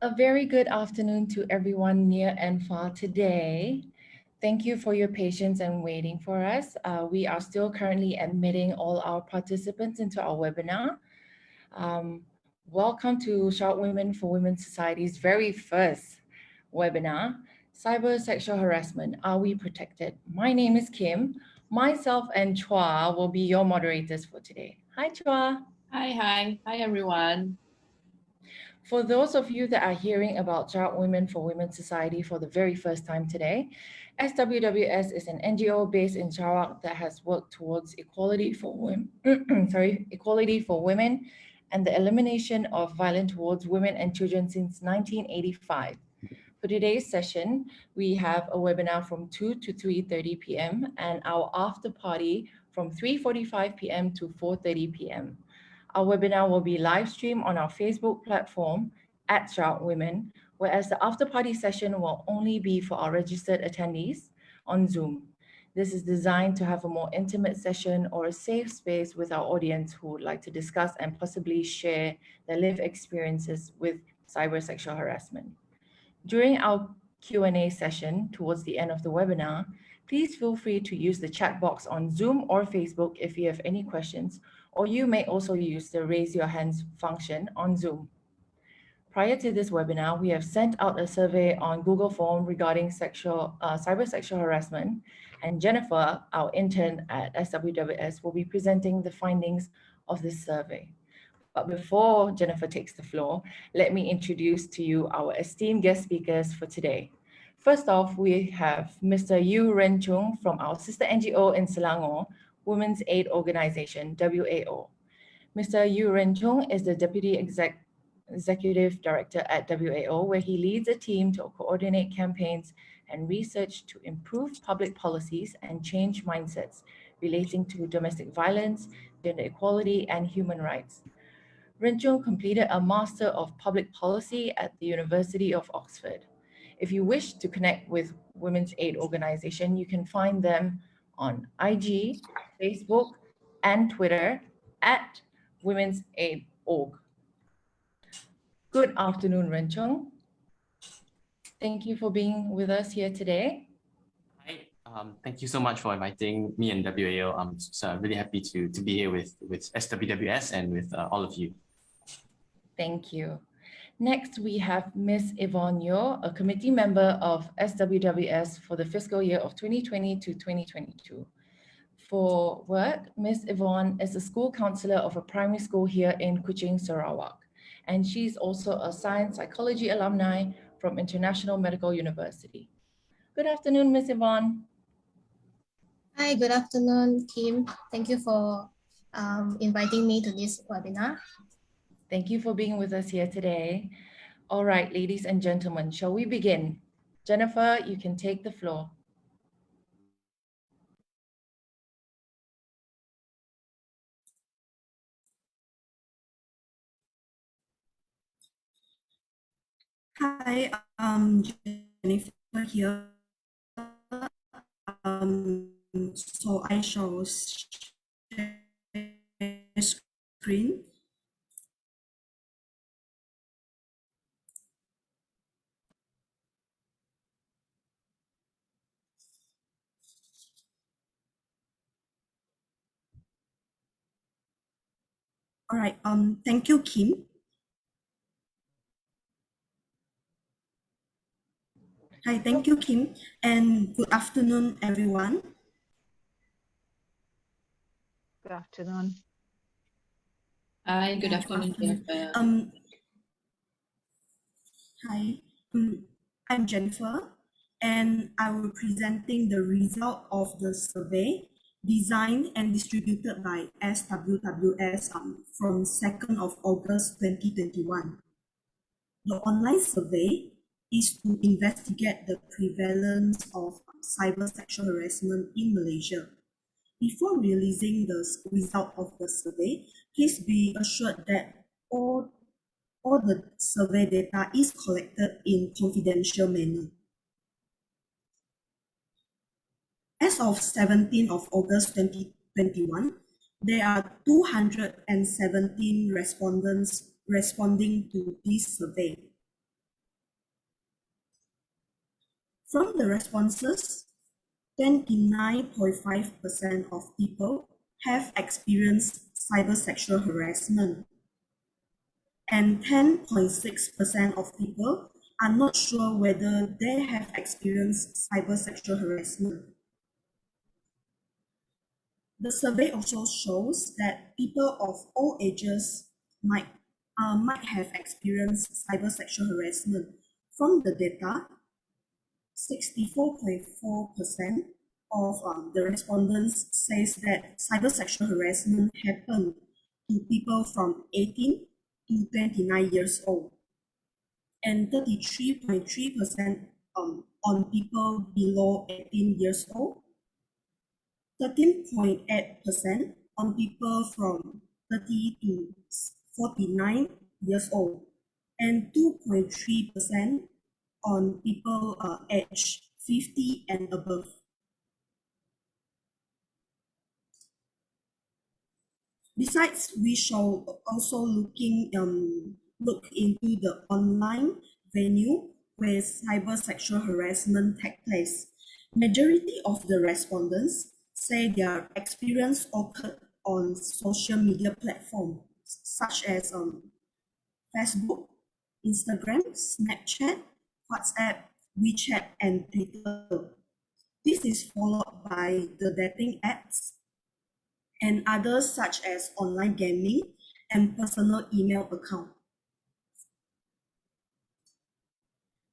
A very good afternoon to everyone near and far today. Thank you for your patience and waiting for us. We are still currently admitting all our participants into our webinar. Welcome to Sarawak Women for Women's Society's very first webinar, Cyber Sexual Harassment, Are We Protected? My name is Kim. Myself and Chua will be your moderators for today. Hi, Chua. Hi everyone. For those of you that are hearing about Sarawak Women for Women's Society for the very first time today, SWWS is an NGO based in Sarawak that has worked towards equality for women, equality for women and the elimination of violence towards women and children since 1985. For today's session, we have a webinar from 2 to 3:30 p.m. and our after party from 3:45 p.m. to 4:30 p.m. Our webinar will be live streamed on our Facebook platform at Sarawak Women, whereas the after party session will only be for our registered attendees on Zoom. This is designed to have a more intimate session or a safe space with our audience who would like to discuss and possibly share their lived experiences with cyber sexual harassment. During our Q&A session towards the end of the webinar, please feel free to use the chat box on Zoom or Facebook if you have any questions, or you may also use the raise your hands function on Zoom. Prior to this webinar, we have sent out a survey on Google Form regarding cyber sexual harassment, and Jennifer, our intern at SWWS, will be presenting the findings of this survey. But before Jennifer takes the floor, let me introduce to you our esteemed guest speakers for today. First off, we have Mr. Ren Chung from our sister NGO in Selangor, Women's Aid Organization, WAO. Mr. Ren Chung is the Deputy Executive Director at WAO, where he leads a team to coordinate campaigns and research to improve public policies and change mindsets relating to domestic violence, gender equality, and human rights. Ren Chung completed a Master of Public Policy at the University of Oxford. If you wish to connect with Women's Aid Organization, you can find them on IG, Facebook, and Twitter at Women's Aid Org. Good afternoon, Ren Chung. Thank you for being with us here today. Hi, thank you so much for inviting me and WAO. I'm really happy to be here with SWWS and with all of you. Thank you. Next, we have Ms. Yvonne Yeo, a committee member of SWWS for the fiscal year of 2020 to 2022. For work, Ms. Yvonne is a school counselor of a primary school here in Kuching, Sarawak, and she's also a science psychology alumni from International Medical University. Good afternoon, Ms. Yvonne. Hi, good afternoon, Kim. Thank you for inviting me to this webinar. Thank you for being with us here today. All right, ladies and gentlemen, shall we begin? Jennifer, you can take the floor. Hi, Jennifer here. So I shall share screen. All right, thank you, Kim. Hi, thank you, Kim, and good afternoon, everyone. Good afternoon. Hi, good afternoon, Jennifer. Hi, I'm Jennifer, and I will be presenting the result of the survey designed and distributed by SWWS from 2nd of August 2021. The online survey is to investigate the prevalence of cyber sexual harassment in Malaysia. Before releasing the result of the survey, please be assured that all the survey data is collected in confidential manner. As of 17th of August 2021, there are 217 respondents responding to this survey. From the responses, 29.5% of people have experienced cybersexual harassment, and 10.6% of people are not sure whether they have experienced cybersexual harassment. The survey also shows that people of all ages might have experienced cybersexual harassment. From the data, 64.4% of the respondents says that cybersexual harassment happened to people from 18 to 29 years old, and 33.3% on people below 18 years old, 13.8% on people from 30 to 49 years old, and 2.3% on people aged 50 and above. Besides, we shall also look into the online venue where cybersexual harassment take place. Majority of the respondents say their experience occurred on social media platforms such as Facebook, Instagram, Snapchat, WhatsApp, WeChat, and Twitter. This is followed by the dating apps and others such as online gaming and personal email account.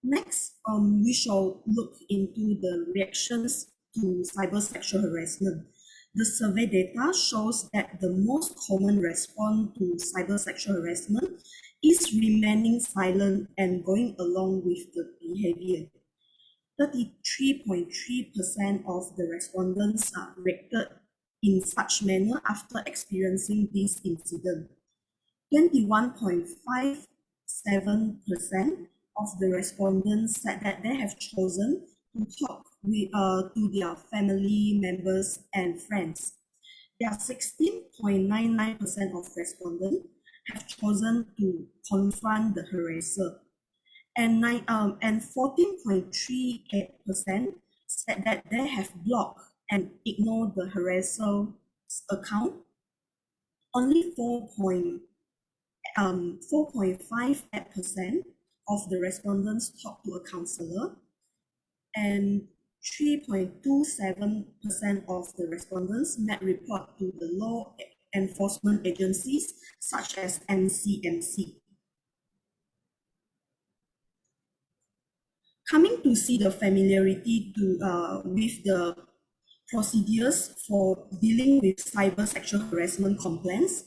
Next, we shall look into the reactions to cybersexual harassment. The survey data shows that the most common response to cybersexual harassment is remaining silent and going along with the behavior. 33.3% of the respondents reacted in such manner after experiencing this incident. 21.57% of the respondents said that they have chosen to talk to their family members and friends. There are 16.99% of respondents have chosen to confront the harasser, and 14.38% said that they have blocked and ignored the harasser's account. Only 4.58% of the respondents talked to a counselor, and 3.27% of the respondents made report to the law enforcement agencies such as MCCHR. Coming to see the familiarity with the procedures for dealing with cybersexual harassment complaints,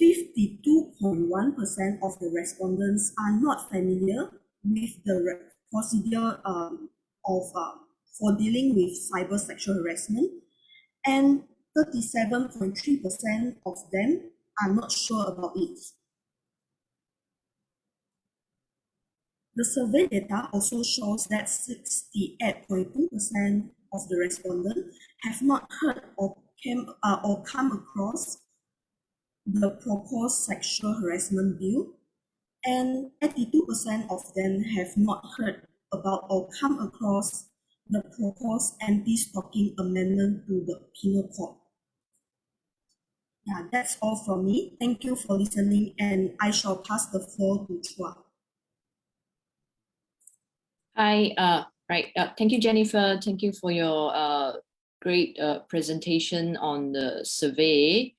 52.1% of the respondents are not familiar with the procedure for dealing with cybersexual harassment, and 37.3% of them are not sure about it. The survey data also shows that 68.2% of the respondents have not heard or come across the proposed sexual harassment bill, and 82% of them have not heard about or come across the proposed anti-stalking amendment to the Penal Code. Yeah, that's all from me. Thank you for listening, and I shall pass the floor to Chua. Hi, thank you, Jennifer. Thank you for your great presentation on the survey.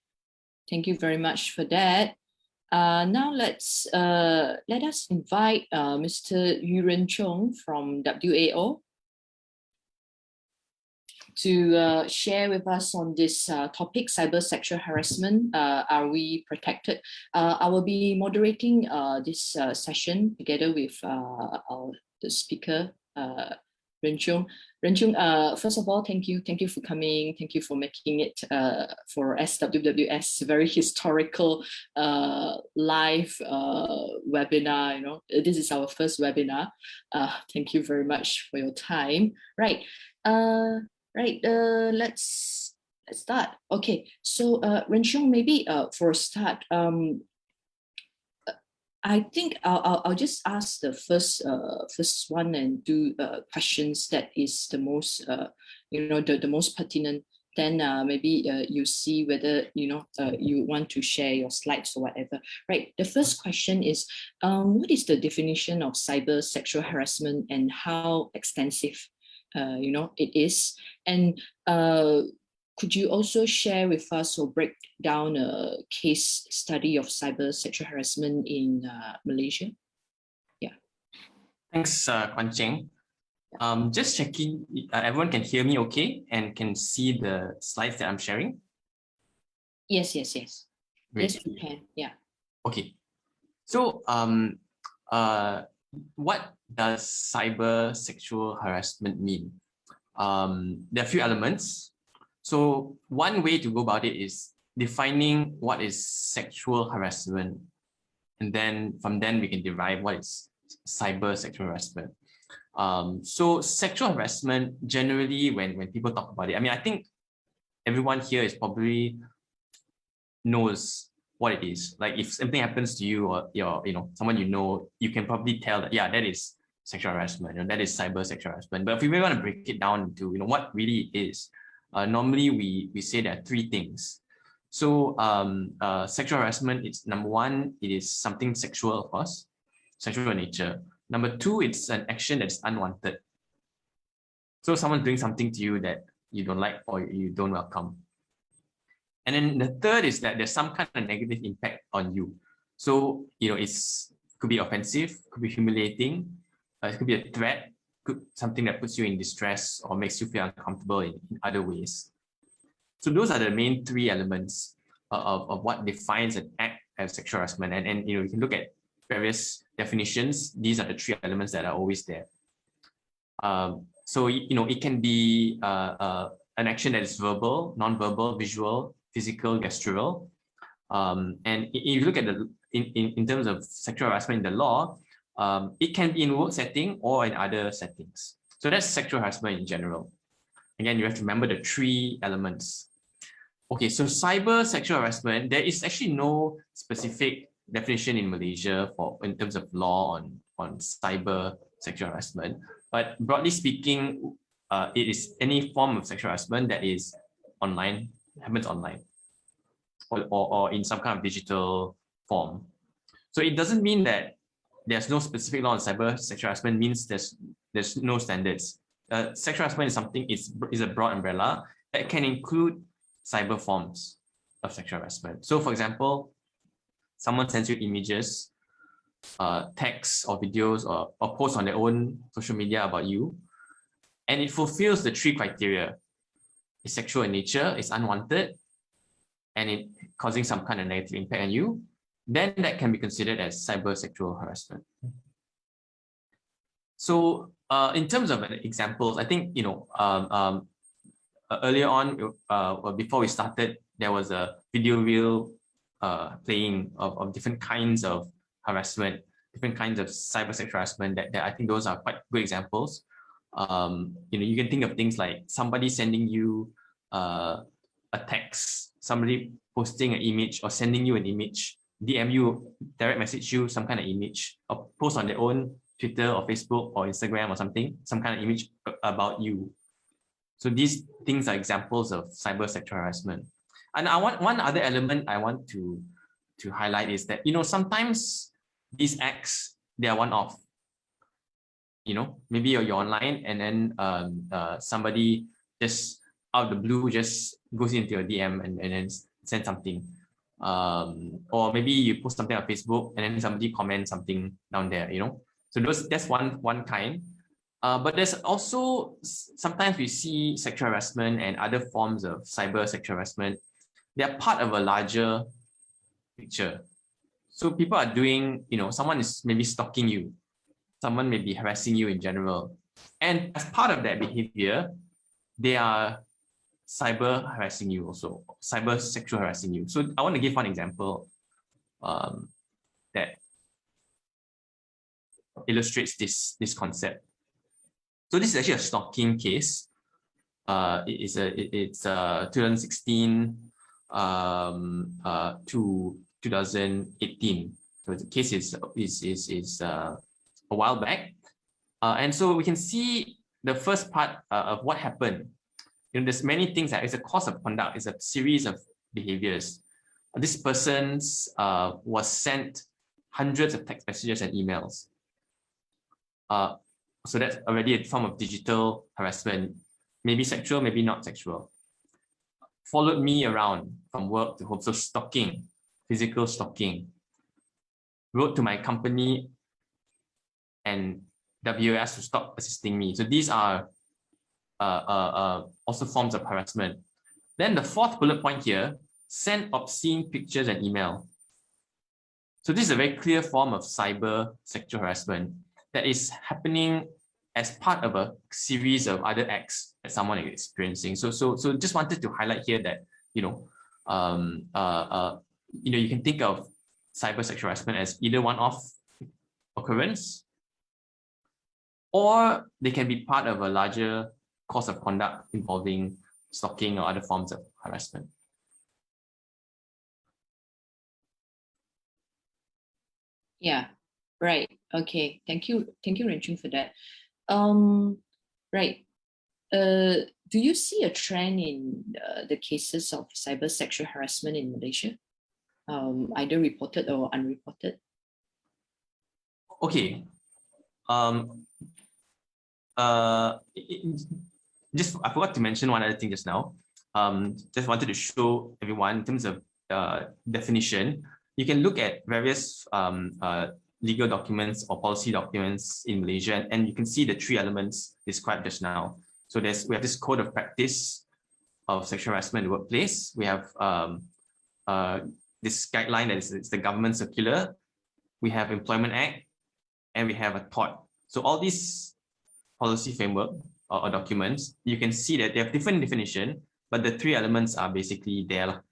Thank you very much for that. Now let us invite Mr. Ren Chung from WAO to share with us on this topic, cybersexual harassment. Are we protected? I will be moderating this session together with the speaker, Ren Chung. Ren Chung, first of all, thank you for coming. Thank you for making it for SWWS, very historical live webinar. You know, this is our first webinar. Thank you very much for your time. Let's start. Okay, so Ren Chung, maybe for a start, I think I'll just ask the first one and do questions that is the most the most pertinent. Then maybe you see whether you want to share your slides or whatever. Right. The first question is, what is the definition of cyber sexual harassment and how extensive it is? And could you also share with us or break down a case study of cyber sexual harassment in Malaysia? Yeah. Thanks, Kuan Cheng. Just checking, everyone can hear me okay and can see the slides that I'm sharing? Yes. Great. Yes, we can. Yeah. Okay. So, what does cyber sexual harassment mean? There are a few elements. So one way to go about it is defining what is sexual harassment. And then from then we can derive what is cyber sexual harassment. So sexual harassment, generally when people talk about it, I mean, I think everyone here is probably knows what it is. Like if something happens to you or someone you can probably tell that, yeah, that is sexual harassment, that is cyber sexual harassment. But if we really want to break it down to what really it is, normally we say there are three things. So sexual harassment, it's number one, it is something sexual, of course, sexual in nature. Number two, it's an action that's unwanted. So someone's doing something to you that you don't like or you don't welcome. And then the third is that there's some kind of negative impact on you. So, could be offensive, could be humiliating, it could be a threat, something that puts you in distress or makes you feel uncomfortable in other ways. So those are the main three elements of what defines an act as sexual harassment. And you can look at various definitions. These are the three elements that are always there. So it can be an action that is verbal, non-verbal, visual, physical, gestural. And if you look at in terms of sexual harassment in the law, it can be in work setting or in other settings. So that's sexual harassment in general. Again, you have to remember the three elements. Okay, so cyber sexual harassment, there is actually no specific definition in Malaysia in terms of law on cyber sexual harassment. But broadly speaking, it is any form of sexual harassment that is online, happens online, or in some kind of digital form. So it doesn't mean that there's no specific law on cyber sexual harassment, means there's no standards. Sexual harassment is something, is a broad umbrella that can include cyber forms of sexual harassment. So for example, someone sends you images, texts or videos or posts on their own social media about you, and it fulfills the three criteria. It's sexual in nature, it's unwanted, and it causing some kind of negative impact on you, then that can be considered as cyber sexual harassment. So in terms of examples, I think, earlier on, before we started, there was a video reel playing of different kinds of harassment, different kinds of cyber sexual harassment that I think those are quite good examples. You can think of things like somebody sending you a text, somebody posting an image or sending you an image, DM you, direct message you some kind of image, or post on their own Twitter or Facebook or Instagram or something, some kind of image about you. So these things are examples of cyber sexual harassment. And one other element I want to highlight is that, sometimes these acts, they are one-off. Maybe you're online and then somebody just out of the blue just goes into your DM and then sends something. Or maybe you post something on Facebook and then somebody comments something down there, So that's one kind. But there's also, sometimes we see sexual harassment and other forms of cyber sexual harassment. They're part of a larger picture. So people are doing, someone is maybe stalking you. Someone may be harassing you in general. And as part of that behavior, they are cyber harassing you also, cyber sexual harassing you. So I want to give one example that illustrates this concept. So this is actually a stalking case. It's 2016 to 2018. So the case is a while back. And so we can see the first part of what happened. There's many things that it's a course of conduct, it's a series of behaviors. This person was sent hundreds of text messages and emails. So that's already a form of digital harassment, maybe sexual, maybe not sexual. Followed me around from work to home, so stalking, physical stalking. Wrote to my company and WS to stop assisting me. So these are also forms of harassment. Then the fourth bullet point here, send obscene pictures and email. So this is a very clear form of cyber sexual harassment that is happening as part of a series of other acts that someone is experiencing. So just wanted to highlight here that you can think of cyber sexual harassment as either one-off occurrence, or they can be part of a larger course of conduct involving stalking or other forms of harassment. Yeah, right. Okay. Thank you, Ren Chung, for that. Right. Do you see a trend in the cases of cyber sexual harassment in Malaysia, either reported or unreported? Okay. Just I forgot to mention one other thing just now. Just wanted to show everyone in terms of definition. You can look at various legal documents or policy documents in Malaysia, and you can see the three elements described just now. So we have this code of practice of sexual harassment in the workplace. We have this guideline that is the government circular. We have Employment Act, and we have a tort. So all these policy framework or documents, you can see that they have different definition, but the three elements are basically there.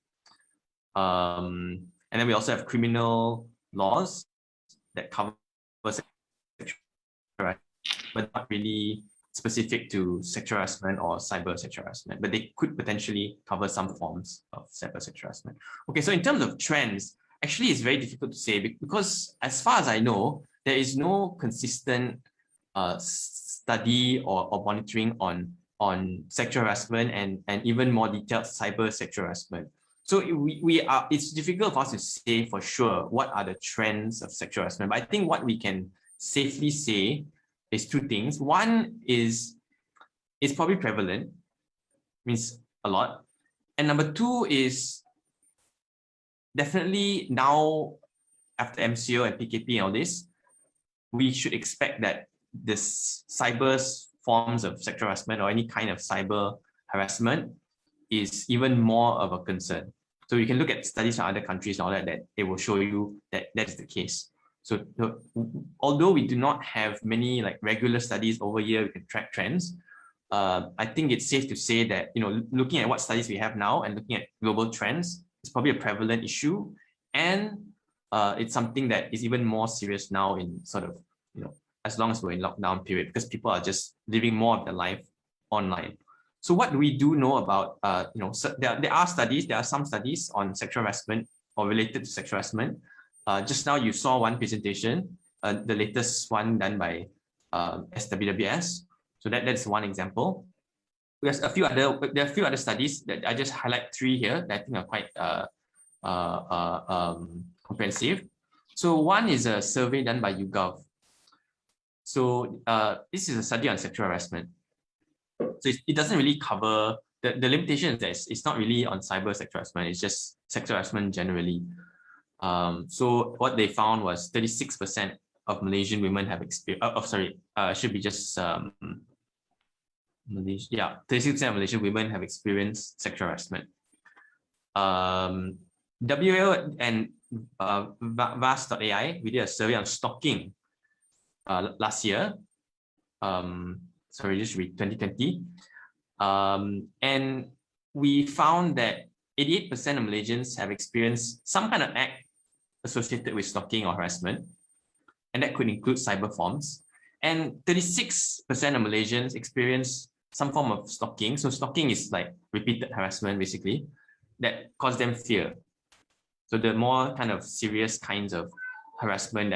And then we also have criminal laws that cover sexual harassment, but not really specific to sexual harassment or cyber sexual harassment, but they could potentially cover some forms of cyber sexual harassment. Okay, so in terms of trends, actually it's very difficult to say because as far as I know, there is no consistent study or monitoring on sexual harassment and even more detailed cyber sexual harassment. So it's difficult for us to say for sure what are the trends of sexual harassment. But I think what we can safely say is two things. One is it's probably prevalent, means a lot. And number two is definitely now after MCO and PKP and all this, we should expect that this cyber forms of sexual harassment or any kind of cyber harassment is even more of a concern. So you can look at studies from other countries and all that it will show you that that's the case. So although we do not have many like regular studies over here, we can track trends. I think it's safe to say that, looking at what studies we have now and looking at global trends, it's probably a prevalent issue. And it's something that is even more serious now in sort of, as long as we're in lockdown period, because people are just living more of their life online. So what do we know about, so there are some studies on sexual harassment or related to sexual harassment. Just now you saw one presentation, the latest one done by SWWS. So that's one example. There are a few other studies that I just highlight three here that I think are quite comprehensive. So one is a survey done by YouGov. So this is a study on sexual harassment. So it doesn't really cover, the limitation is that it's not really on cyber sexual harassment, it's just sexual harassment generally. So what they found was 36% of Malaysian women have experienced, should be just, Malaysia, yeah, 36% of Malaysian women have experienced sexual harassment. WL and VAS.ai, we did a survey on stalking last year. Just read 2020. And we found that 88% of Malaysians have experienced some kind of act associated with stalking or harassment, and that could include cyber forms. And 36% of Malaysians experience some form of stalking. So stalking is like repeated harassment, basically, that cause them fear. So the more kind of serious kinds of harassment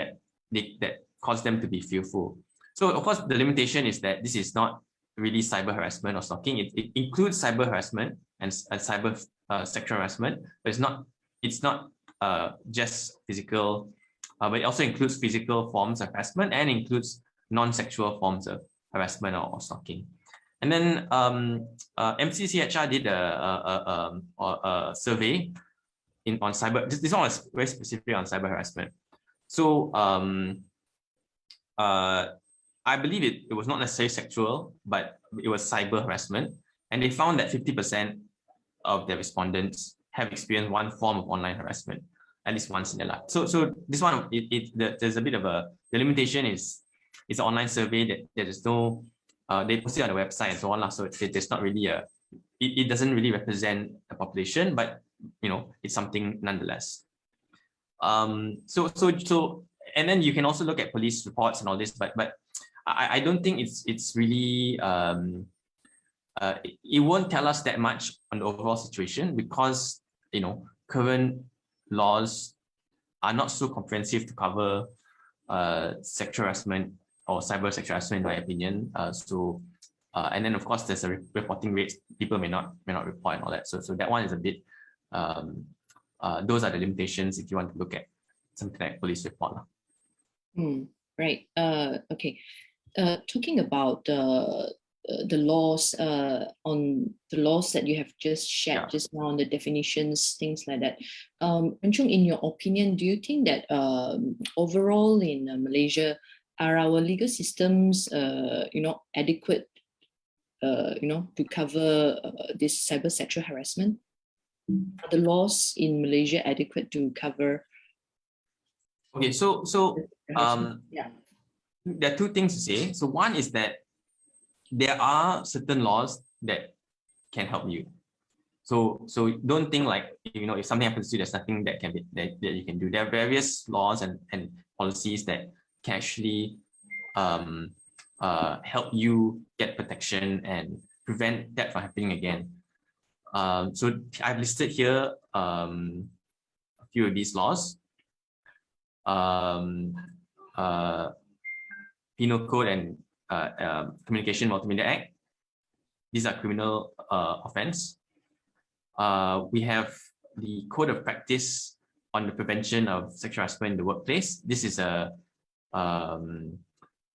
that cause them to be fearful. So of course, the limitation is that this is not really cyber harassment or stalking. It includes cyber harassment and cyber sexual harassment, but it's not just physical, but it also includes physical forms of harassment and includes non-sexual forms of harassment or stalking. And then MCCHR did a survey on cyber. This one was very specific on cyber harassment. So I believe it was not necessarily sexual, but it was cyber harassment. And they found that 50% of the respondents have experienced one form of online harassment, at least once in their life. So this one, there's a bit of the limitation is it's an online survey that there's no, they post it on the website and so on. So there's not really it doesn't really represent the population, but it's something nonetheless. And then you can also look at police reports and all this, but I don't think it's really it won't tell us that much on the overall situation because current laws are not so comprehensive to cover sexual harassment or cyber sexual harassment, in my opinion. And then of course there's a reporting rates. People may not report and all that. So that one is a bit. Those are the limitations if you want to look at something like police report. Right. Okay. Talking about the laws, on the laws that you have just shared just now on the definitions, things like that. Ren Chung, in your opinion, do you think that overall in Malaysia, are our legal systems, adequate, to cover this cyber sexual harassment? Are the laws in Malaysia adequate to cover? Okay, so there are two things to say. So one is that there are certain laws that can help you. So don't think like if something happens to you, there's nothing that can be that you can do. There are various laws and policies that can actually help you get protection and prevent that from happening again. So I've listed here a few of these laws. Penal Code and Communication Multimedia Act. These are criminal offense. We have the Code of Practice on the Prevention of Sexual Harassment in the Workplace. This is a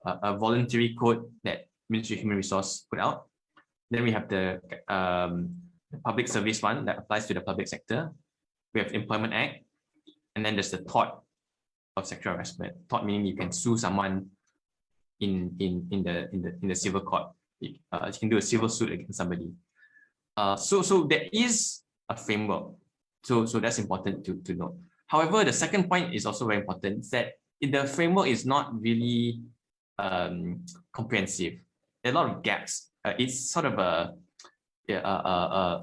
voluntary code that Ministry of Human Resource put out. Then we have the public service one that applies to the public sector. We have Employment Act, and then there's the tort of sexual harassment. Tort meaning you can sue someone in the civil court. You can do a civil suit against somebody. So there is a framework. So that's important to note. However, the second point is also very important, is that the framework is not really comprehensive. There are a lot of gaps. It's sort of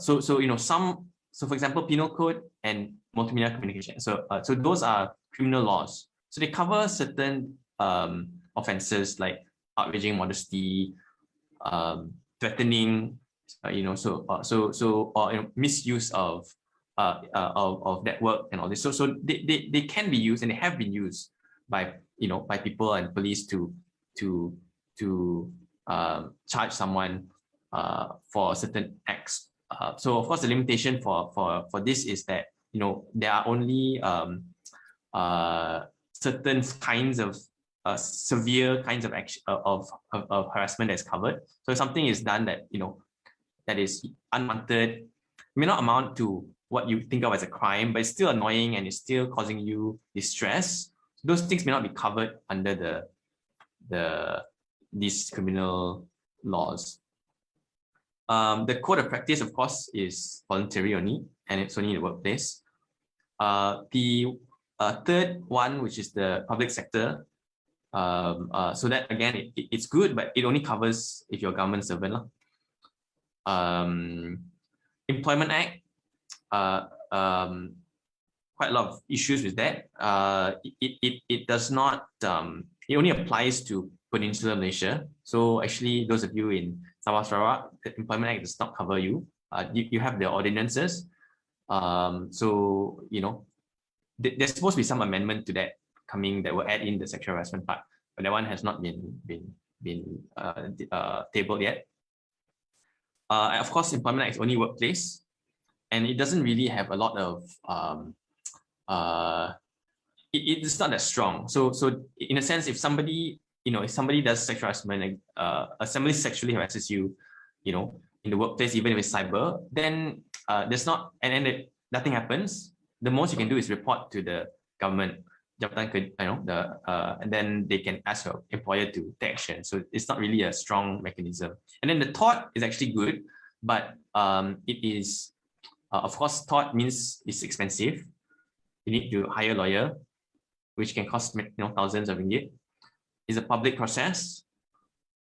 so for example, Penal Code and Multimedia Communication. So those are criminal laws. So they cover certain offenses like outraging modesty, threatening, misuse of network and all this. So they can be used and they have been used by people and police to charge someone for certain acts. So of course the limitation for this is that there are only certain kinds of severe kinds of action of harassment that's covered. So if something is done that that is unwanted, may not amount to what you think of as a crime, but it's still annoying and it's still causing you distress. Those things may not be covered under these criminal laws. The code of practice, of course, is voluntary only, and it's only in the workplace. The third one, which is the public sector, so that again, it's good, but it only covers if you're a government servant. Employment Act, quite a lot of issues with that. It does not, it only applies to Peninsular Malaysia. So actually, those of you in Sarawak, the Employment Act does not cover you. You have the ordinances. So there's supposed to be some amendment to that coming that will add in the sexual harassment part, but that one has not been tabled yet. Of course, Employment Act is only workplace, and it doesn't really have a lot of it's not that strong. So in a sense, if somebody does sexual harassment, somebody sexually harasses you, in the workplace, even if it's cyber, then there's not, and then nothing happens. The most you can do is report to the government, and then they can ask your employer to take action. So it's not really a strong mechanism. And then the tort is actually good, but it is, of course, tort means it's expensive. You need to hire a lawyer, which can cost thousands of ringgit. It's a public process,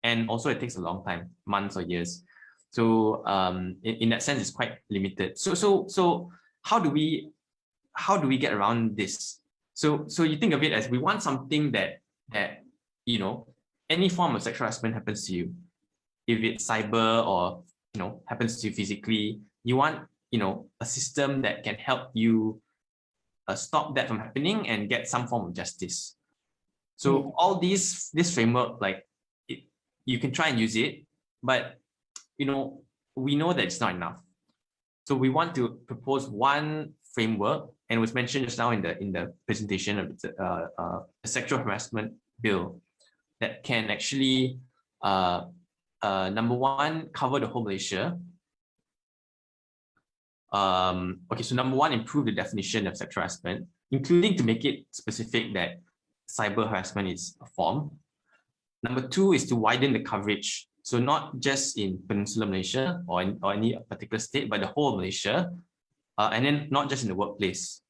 and also it takes a long time, months or years. So in that sense, it's quite limited. So how do we get around this? So you think of it as, we want something that any form of sexual harassment happens to you, if it's cyber or happens to you physically, you want a system that can help you stop that from happening and get some form of justice. So all this framework, you can try and use it, but we know that it's not enough. So we want to propose one framework, and it was mentioned just now in the presentation of the sexual harassment bill, that can actually number one, cover the whole Malaysia. So number one, improve the definition of sexual harassment, including to make it specific that cyber harassment is a form. Number two is to widen the coverage. So not just in Peninsular Malaysia or any particular state, but the whole of Malaysia, and then not just in the workplace.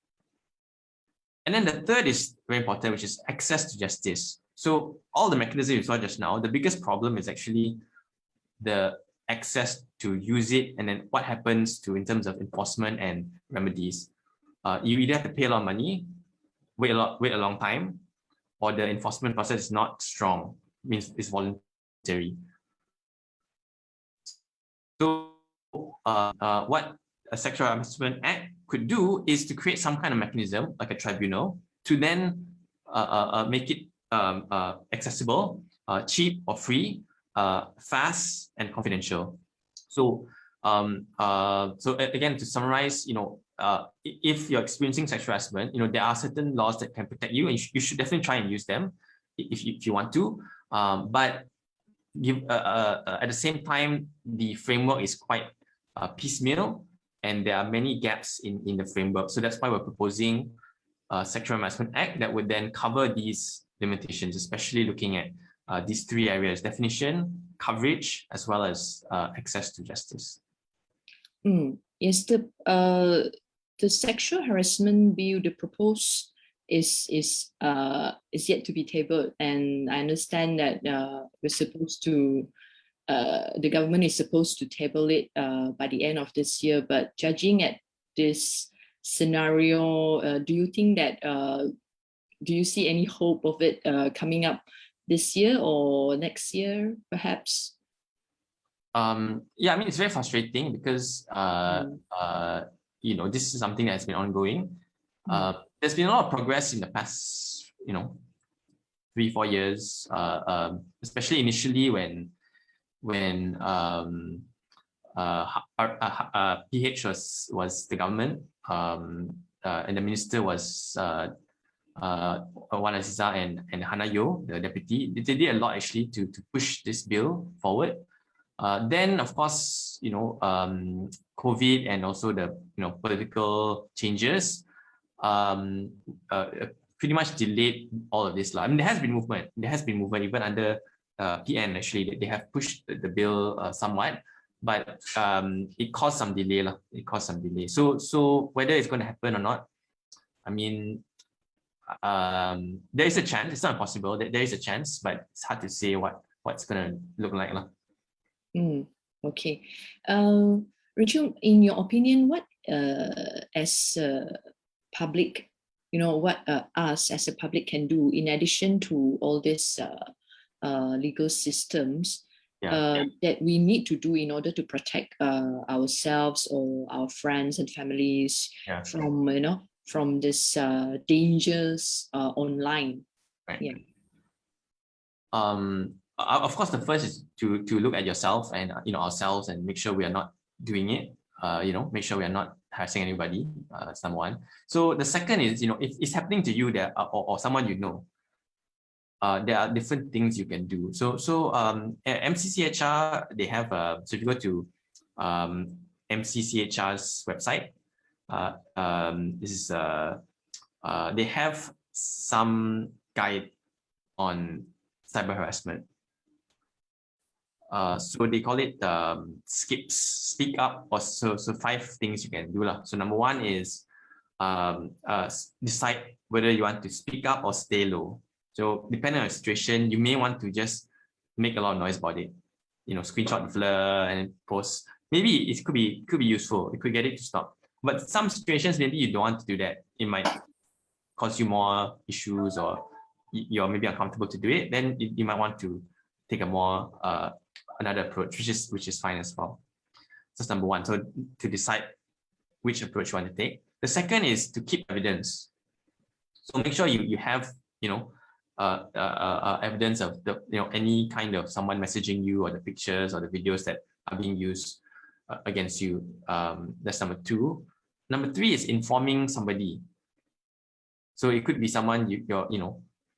And then the third is very important, which is access to justice. So all the mechanisms you saw just now, the biggest problem is actually the access to use it, and then what happens in terms of enforcement and remedies. You either have to pay a lot of money, wait a long time, or the enforcement process is not strong, means it's voluntary. So what a Sexual Harassment Act could do is to create some kind of mechanism, like a tribunal, to then make it accessible, cheap or free, fast and confidential. So again, to summarize, if you're experiencing sexual harassment, there are certain laws that can protect you, and you should definitely try and use them if you want to. But at the same time, the framework is quite piecemeal, and there are many gaps in the framework. So that's why we're proposing a Sexual Harassment Act that would then cover these limitations, especially looking at these three areas: definition, coverage, as well as access to justice. Yes, the sexual harassment bill, the proposed is yet to be tabled, and I understand that we're supposed to the government is supposed to table it by the end of this year. But judging at this scenario, do you think that do you see any hope of it coming up this year or next year, perhaps? Yeah, I mean, it's very frustrating because this is something that's been ongoing. There's been a lot of progress in the past 3-4 years, especially initially when PH was the government, and the minister was Wan Aziza and Hannah Yeo, the deputy. They did a lot actually to push this bill forward. Then, of course, COVID and also the political changes pretty much delayed all of this. I mean, there has been movement. Even under PN. Actually, they have pushed the bill somewhat, but it caused some delay. So whether it's going to happen or not, I mean, there is a chance. It's not impossible. There is a chance, but it's hard to say what's going to look like. Okay. Ren Chung, in your opinion, what as public, what us as a public can do in addition to all these legal systems that we need to do in order to protect ourselves or our friends and families from this dangers online. Right. Yeah. Of course, the first is to look at yourself and ourselves and make sure we are not doing it. Make sure we are not harassing anybody. That's number one. So the second is, if it's happening to you there or someone you know, there are different things you can do. So at MCCHR, they have so if you go to MCCHR's website, this is they have some guide on cyber harassment. So they call it skips, speak up, or so 5 things you can do lah. So number 1 is decide whether you want to speak up or stay low. So depending on the situation, you may want to just make a lot of noise about it. Screenshot the blur and post. Maybe it could be useful. It could get it to stop. But some situations, maybe you don't want to do that. It might cause you more issues, or you're maybe uncomfortable to do it. Then you might want to take a more another approach, which is fine as well. That's number 1. So to decide which approach you want to take. The second is to keep evidence. So make sure you have evidence of the any kind of someone messaging you, or the pictures or the videos that are being used against you. That's number 2. Number 3 is informing somebody. So it could be someone your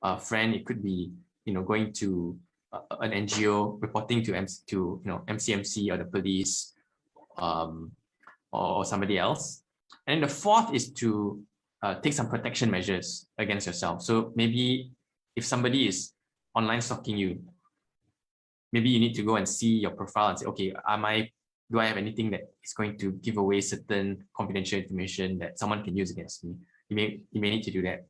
a friend. It could be going to an NGO, reporting to MCMC or the police, or somebody else. And then the 4th is to take some protection measures against yourself. So maybe if somebody is online stalking you, maybe you need to go and see your profile and say, okay, do I have anything that is going to give away certain confidential information that someone can use against me? You may need to do that.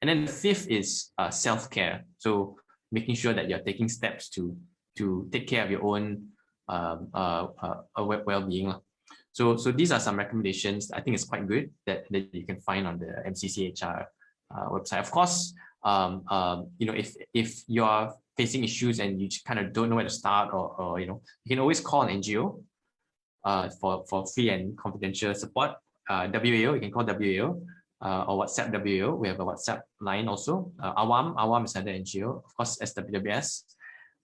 And then the 5th is self-care. So making sure that you're taking steps to take care of your own well-being. So these are some recommendations. I think it's quite good that you can find on the MCCHR website. Of course, if you are facing issues and you kind of don't know where to start, or you can always call an NGO for free and confidential support. WAO, you can call WAO, or WhatsApp WAO. We have a WhatsApp line also. Awam is another NGO. Of course, SWWS,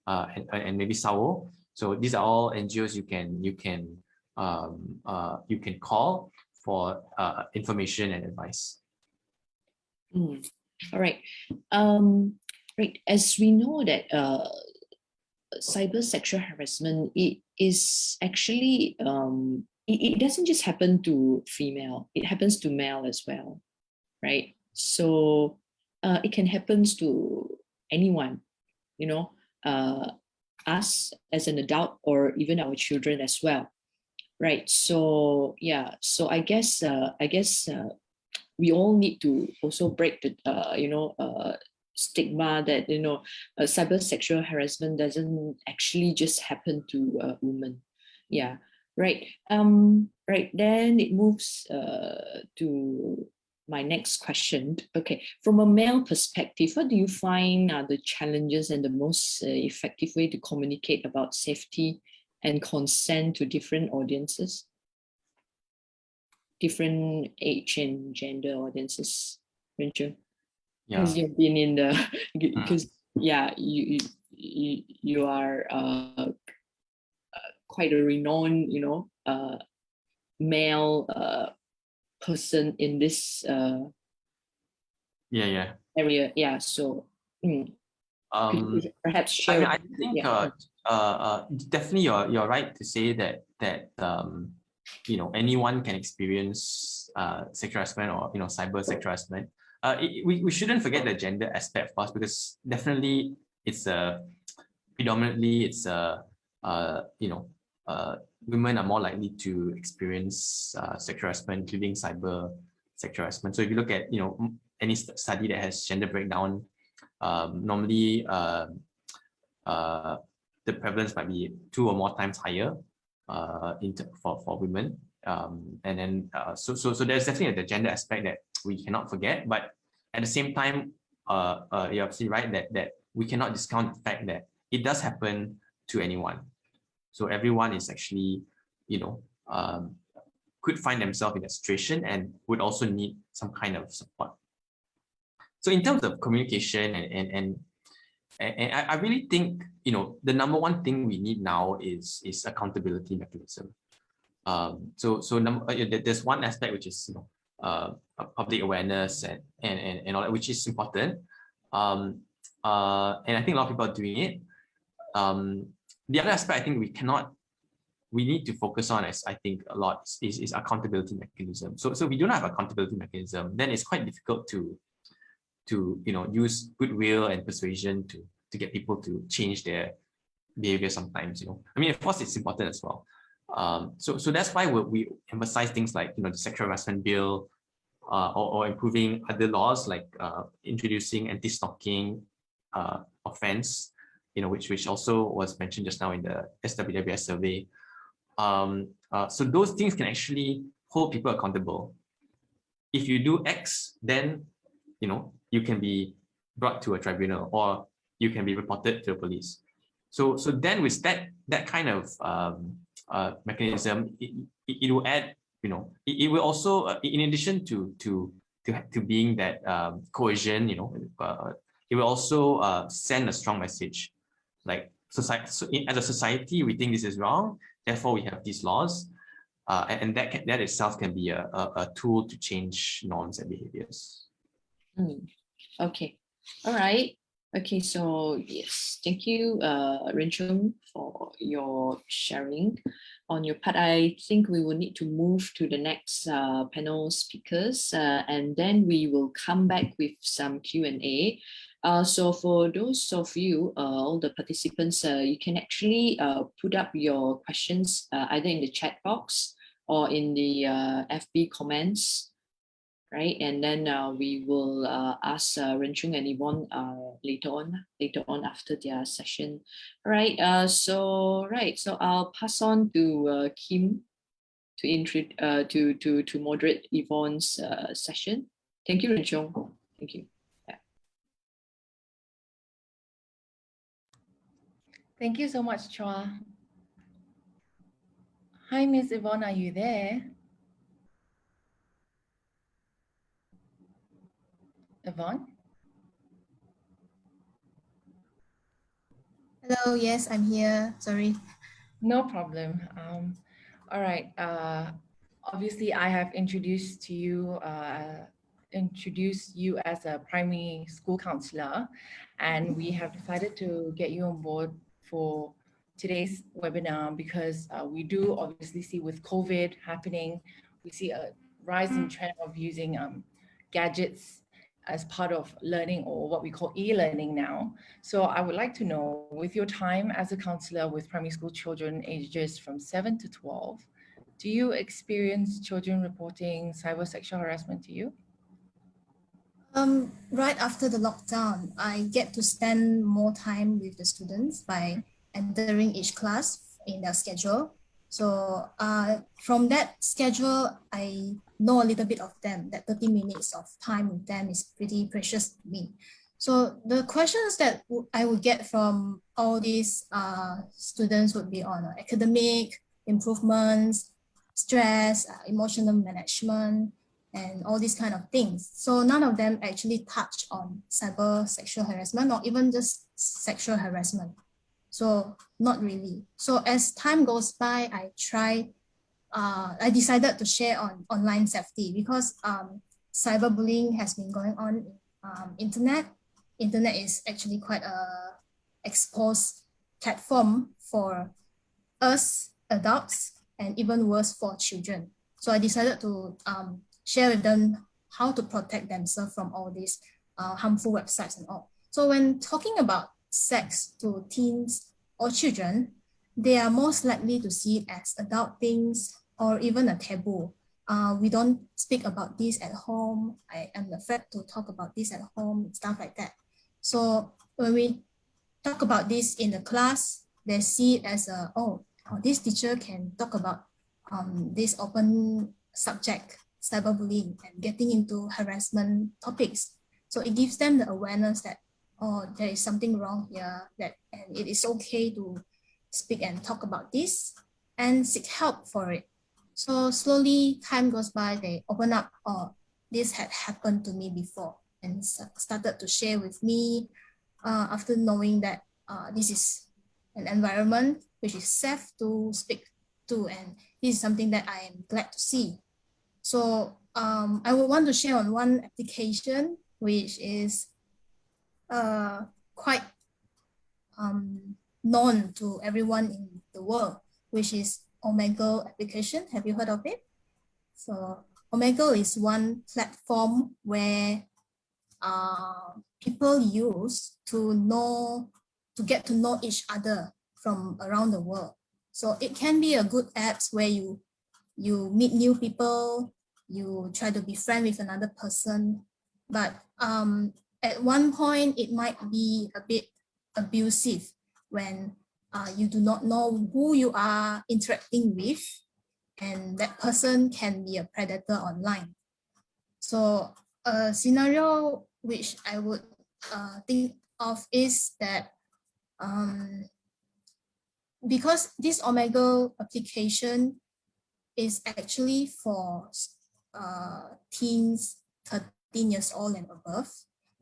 and maybe SAWO. So these are all NGOs you can call for information and advice. All right. Right. As we know that cyber sexual harassment, it is actually it doesn't just happen to female. It happens to male as well, right? So it can happen to anyone, us as an adult, or even our children as well, right? So yeah. So I guess we all need to also break the stigma that cyber sexual harassment doesn't actually just happen to women. Yeah, right. Right. Then it moves to my next question. Okay, from a male perspective, what do you find are the challenges and the most effective way to communicate about safety and consent to different audiences? Different age and gender audiences, Ren Chung? Yeah. Because you've been in the because you are quite a renowned male person in this area. Yeah. So could you perhaps share. I think definitely you're right to say that anyone can experience sexual harassment or cyber sexual harassment. We shouldn't forget the gender aspect, of course, because definitely predominantly women are more likely to experience sexual harassment, including cyber sexual harassment. So if you look at any study that has gender breakdown, normally the prevalence might be 2 or more times higher for women, and then so there's definitely the gender aspect that we cannot forget. But at the same time, you're absolutely right that we cannot discount the fact that it does happen to anyone. So everyone is actually could find themselves in that situation and would also need some kind of support. So in terms of communication and I really think, the number one thing we need now is accountability mechanism. There's one aspect which is public awareness and all that, which is important. And I think a lot of people are doing it. The other aspect I think we need to focus on, as I think a lot, is accountability mechanism. So if we don't have accountability mechanism, then it's quite difficult to use goodwill and persuasion to get people to change their behavior sometimes. I mean, of course, it's important as well. So that's why we emphasize things like the sexual harassment bill, or improving other laws like introducing anti-stalking offense, which also was mentioned just now in the SWWS survey. So those things can actually hold people accountable. If you do X, then you can be brought to a tribunal or you can be reported to the police. So then with that kind of mechanism, it will add, it will also, in addition to being that cohesion, it will also send a strong message, like society. So as a society, we think this is wrong, therefore we have these laws, and that itself can be a tool to change norms and behaviors. Okay, all right. Okay, so yes, thank you, Ren Chung, for your sharing. On your part, I think we will need to move to the next panel speakers, and then we will come back with some Q&A. So for those of you, all the participants, you can actually put up your questions either in the chat box or in the FB comments. Right, and then we will ask Ren Chung and Yvonne later on after their session. All right, so I'll pass on to Kim to moderate Yvonne's session. Thank you, Ren Chung. Thank you. Yeah. Thank you so much, Chua. Hi, Miss Yvonne, are you there? Yvonne? Hello, yes, I'm here. Sorry. No problem. All right. Obviously, I have introduced you as a primary school counselor, and we have decided to get you on board for today's webinar because we do obviously see with COVID happening, we see a rising trend of using gadgets as part of learning, or what we call e-learning now. So I would like to know, with your time as a counselor with primary school children ages from 7 to 12, do you experience children reporting cyber sexual harassment to you? Right after the lockdown, I get to spend more time with the students by entering each class in their schedule. So from that schedule, I know a little bit of them. That 30 minutes of time with them is pretty precious to me. So the questions that I would get from all these students would be on academic improvements, stress, emotional management, and all these kind of things. So none of them actually touch on cyber sexual harassment or even just sexual harassment. So not really. So as time goes by, I decided to share on online safety because cyberbullying has been going on internet. Internet is actually quite a exposed platform for us adults and even worse for children. So I decided to share with them how to protect themselves from all these harmful websites and all. So when talking about sex to teens or children, they are most likely to see it as adult things or even a taboo. We don't speak about this at home. I am afraid to talk about this at home, stuff like that. So when we talk about this in the class, they see it as this teacher can talk about this open subject, cyberbullying, and getting into harassment topics. So it gives them the awareness that, there is something wrong here, and it is okay to speak and talk about this and seek help for it. So slowly time goes by, they open up, oh, this had happened to me before, and started to share with me after knowing that this is an environment which is safe to speak to, and this is something that I am glad to see. So I would want to share on one application which is quite known to everyone in the world, which is Omegle application. Have you heard of it? So Omegle is one platform where people use to get to know each other from around the world. So it can be a good app where you meet new people, you try to be friend with another person, but at one point it might be a bit abusive when you do not know who you are interacting with, and that person can be a predator online. So a scenario which I would think of is that because this Omegle application is actually for teens 13 years old and above,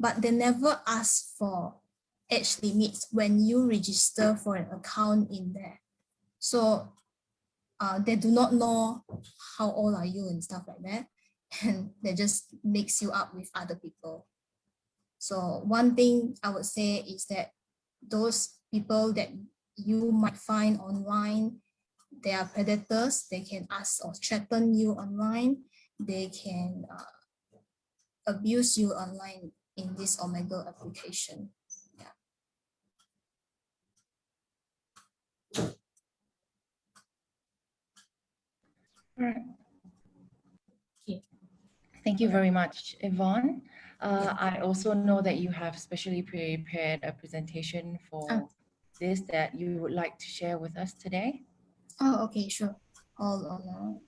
but they never ask for age limits when you register for an account in there. So they do not know how old are you and stuff like that, and they just mix you up with other people. So one thing I would say is that those people that you might find online, they are predators. They can ask or threaten you online. They can abuse you online in this Omegle application. Yeah. All right. Okay. Thank you very much, Yvonne. I also know that you have specially prepared a presentation for this that you would like to share with us today. Oh, okay, sure. Hold on.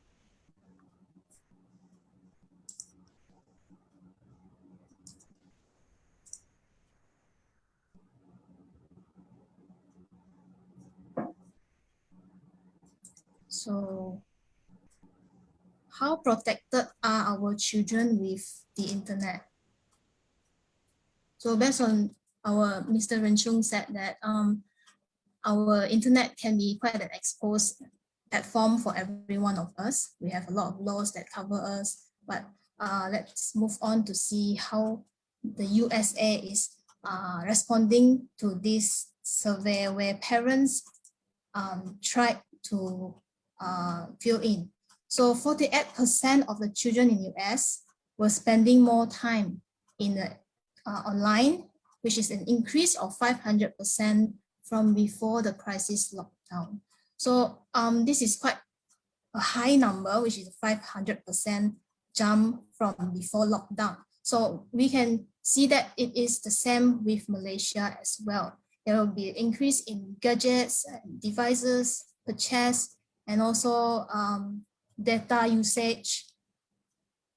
So, how protected are our children with the internet? So based on our Mr. Ren Chung said that our internet can be quite an exposed platform for every one of us. We have a lot of laws that cover us, but let's move on to see how the USA is responding to this survey where parents tried to fill in. So 48% of the children in US were spending more time in the online, which is an increase of 500% from before the crisis lockdown. So this is quite a high number, which is a 500% jump from before lockdown. So we can see that it is the same with Malaysia as well. There will be an increase in gadgets, devices purchased, and also data usage,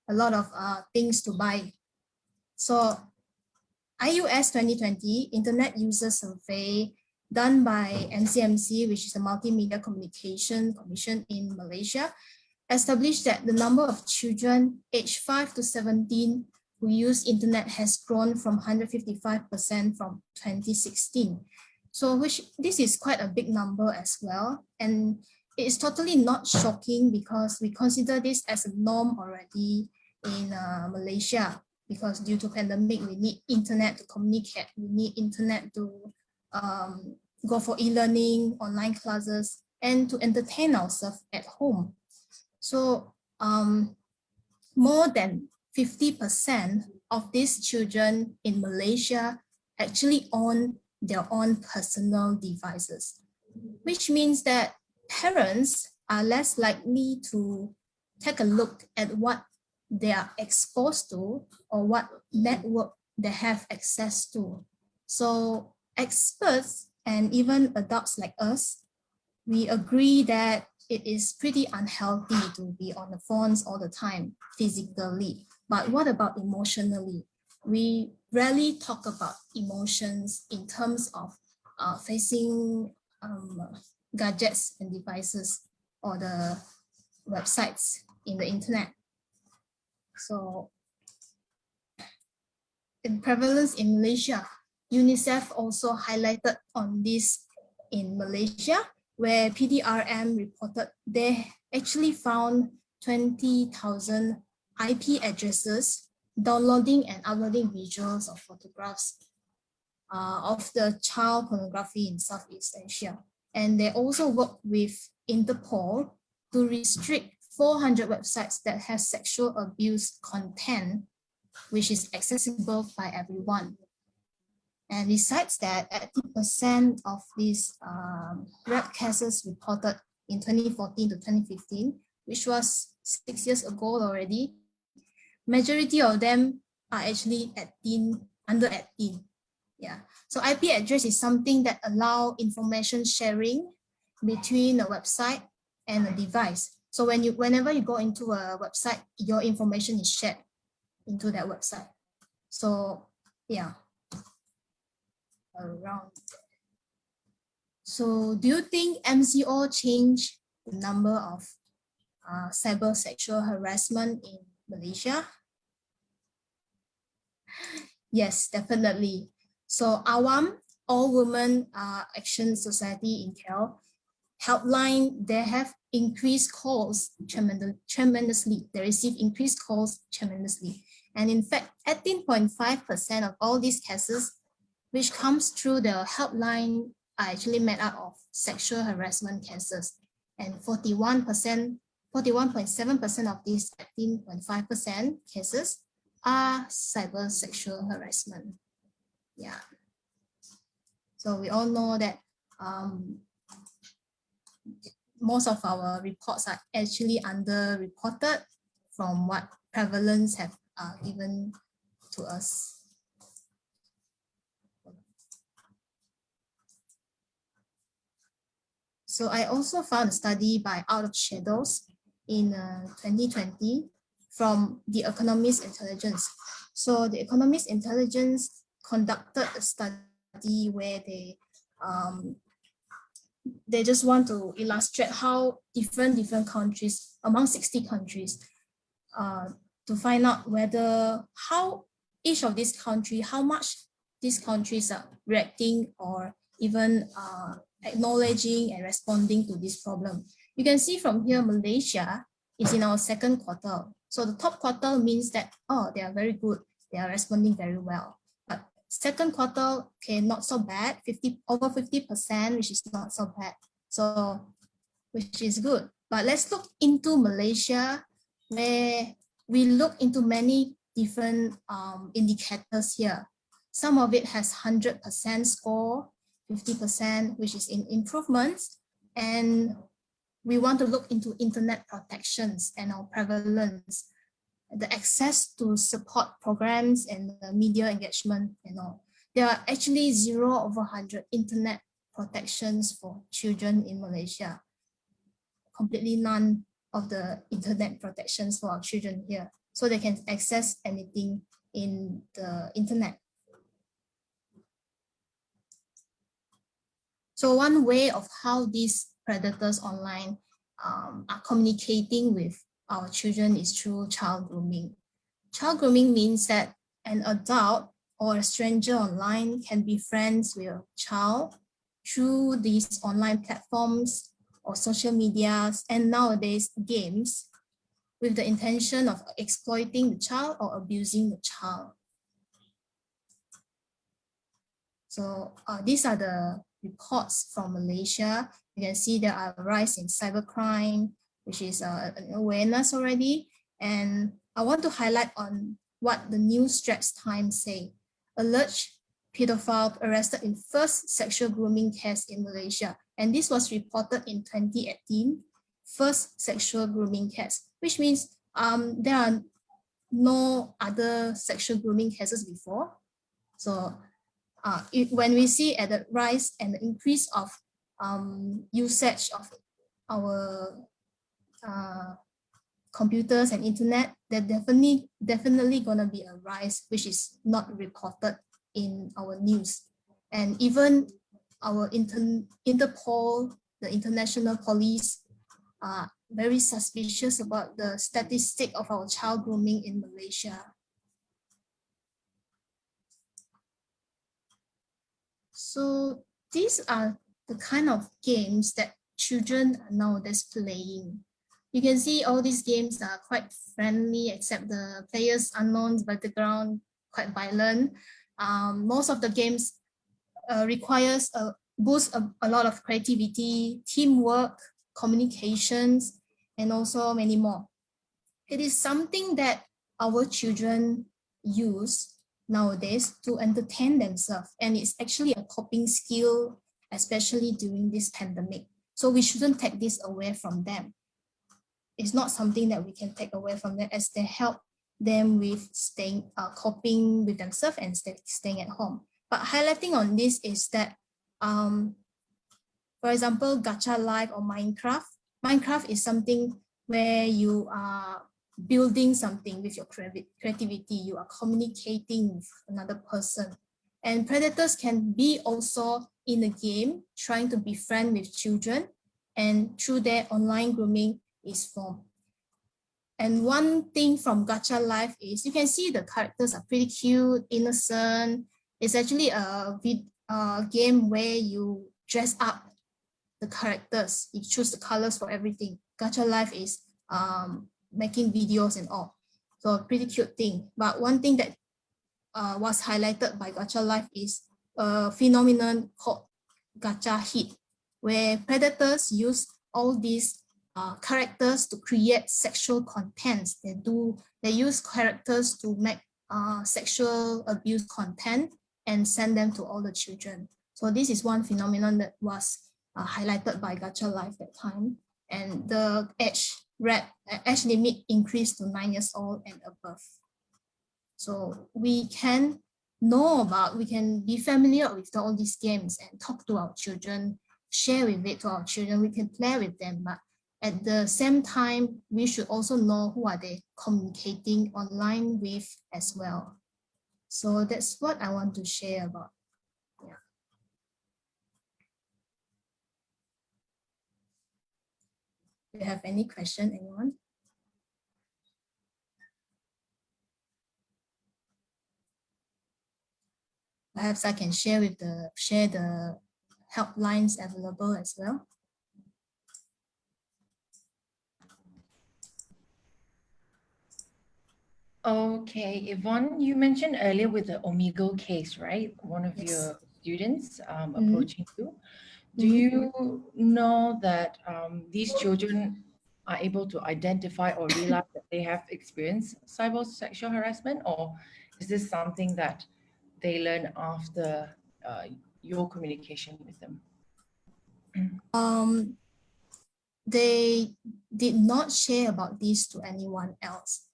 a lot of things to buy. So IUS 2020 Internet User Survey done by MCMC, which is the Multimedia Communication Commission in Malaysia, established that the number of children aged 5 to 17 who use internet has grown from 155% from 2016. So this is quite a big number as well. And it is totally not shocking because we consider this as a norm already in Malaysia, because due to pandemic, we need internet to communicate. We need internet to go for e-learning, online classes, and to entertain ourselves at home. So more than 50% of these children in Malaysia actually own their own personal devices, which means that parents are less likely to take a look at what they are exposed to or what network they have access to. So experts and even adults like us, we agree that it is pretty unhealthy to be on the phones all the time physically. But what about emotionally? We rarely talk about emotions in terms of facing gadgets and devices or the websites in the internet. So in prevalence in Malaysia, UNICEF also highlighted on this in Malaysia, where PDRM reported they actually found 20,000 IP addresses downloading and uploading visuals or photographs of the child pornography in Southeast Asia. And they also work with Interpol to restrict 400 websites that have sexual abuse content, which is accessible by everyone. And besides that, 80% of these rape cases reported in 2014 to 2015, which was 6 years ago already, majority of them are actually under 18. Yeah. So IP address is something that allow information sharing between a website and a device. So whenever you go into a website, your information is shared into that website. So yeah, around. So do you think MCO changed the number of cyber sexual harassment in Malaysia? Yes, definitely. So AWAM, All Women Action Society in KL, helpline, they have increased calls tremendously. They receive increased calls tremendously. And in fact, 18.5% of all these cases, which comes through the helpline, are actually made up of sexual harassment cases. And 41.7% of these 18.5% cases are cyber sexual harassment. Yeah. So we all know that most of our reports are actually underreported from what prevalence have given to us. So I also found a study by Out of Shadows in 2020 from the Economist Intelligence. So the Economist Intelligence conducted a study where they just want to illustrate how different countries, among 60 countries, to find out whether how each of these countries, how much these countries are reacting or even acknowledging and responding to this problem. You can see from here, Malaysia is in our second quartile. So the top quartile means that, oh, they are very good. They are responding very well. But second quartile, okay, not so bad, over 50%, which is not so bad. So, which is good. But let's look into Malaysia, where we look into many different indicators here. Some of it has 100% score, 50%, which is in improvements. And we want to look into internet protections and our prevalence, the access to support programs and the media engagement and all. There are actually 0 over 100 internet protections for children in Malaysia. Completely none of the internet protections for our children here. So they can access anything in the internet. So one way of how these predators online are communicating with our children is through child grooming. Child grooming means that an adult or a stranger online can be friends with a child through these online platforms or social medias and nowadays games with the intention of exploiting the child or abusing the child. So these are the reports from Malaysia. You can see there are a rise in cybercrime, which is an awareness already. And I want to highlight on what the New Straits Times say. Alleged pedophile arrested in first sexual grooming case in Malaysia. And this was reported in 2018, first sexual grooming case, which means there are no other sexual grooming cases before. So when we see at the rise and the increase of usage of our computers and internet, there's definitely gonna be a rise, which is not reported in our news. And even our Interpol, the international police, very suspicious about the statistic of our child grooming in Malaysia. So these are the kind of games that children are nowadays playing. You can see all these games are quite friendly, except the players' unknowns background, quite violent. Most of the games requires boost a lot of creativity, teamwork, communications, and also many more. It is something that our children use nowadays to entertain themselves, and it's actually a coping skill, especially during this pandemic. So we shouldn't take this away from them. It's not something that we can take away from them, as they help them with staying coping with themselves and staying at home. But highlighting on this is that, for example, Gacha Life or Minecraft. Minecraft is something where you are building something with your creativity. You are communicating with another person. And predators can be also in a game trying to befriend with children, and through their online grooming is formed. And one thing from Gacha Life is you can see the characters are pretty cute, innocent. It's actually a game where you dress up the characters. You choose the colors for everything. Gacha Life is making videos and all. So a pretty cute thing. But one thing that was highlighted by Gacha Life is a phenomenon called Gacha Hit, where predators use all these characters to create sexual contents. They use characters to make sexual abuse content and send them to all the children. So this is one phenomenon that was highlighted by Gacha Life that time. And the age limit increased to 9 years old and above. So we can be familiar with all these games and talk to our children, share with it to our children. We can play with them, but at the same time, we should also know who are they communicating online with as well. So that's what I want to share about. Yeah. Do you have any question, anyone? Perhaps I can share the helplines available as well. Okay, Yvonne, you mentioned earlier with the Omegle case, right? One of your students approaching you. Do you know that these children are able to identify or realize that they have experienced cyber sexual harassment, or is this something that they learn after your communication with them? They did not share about this to anyone else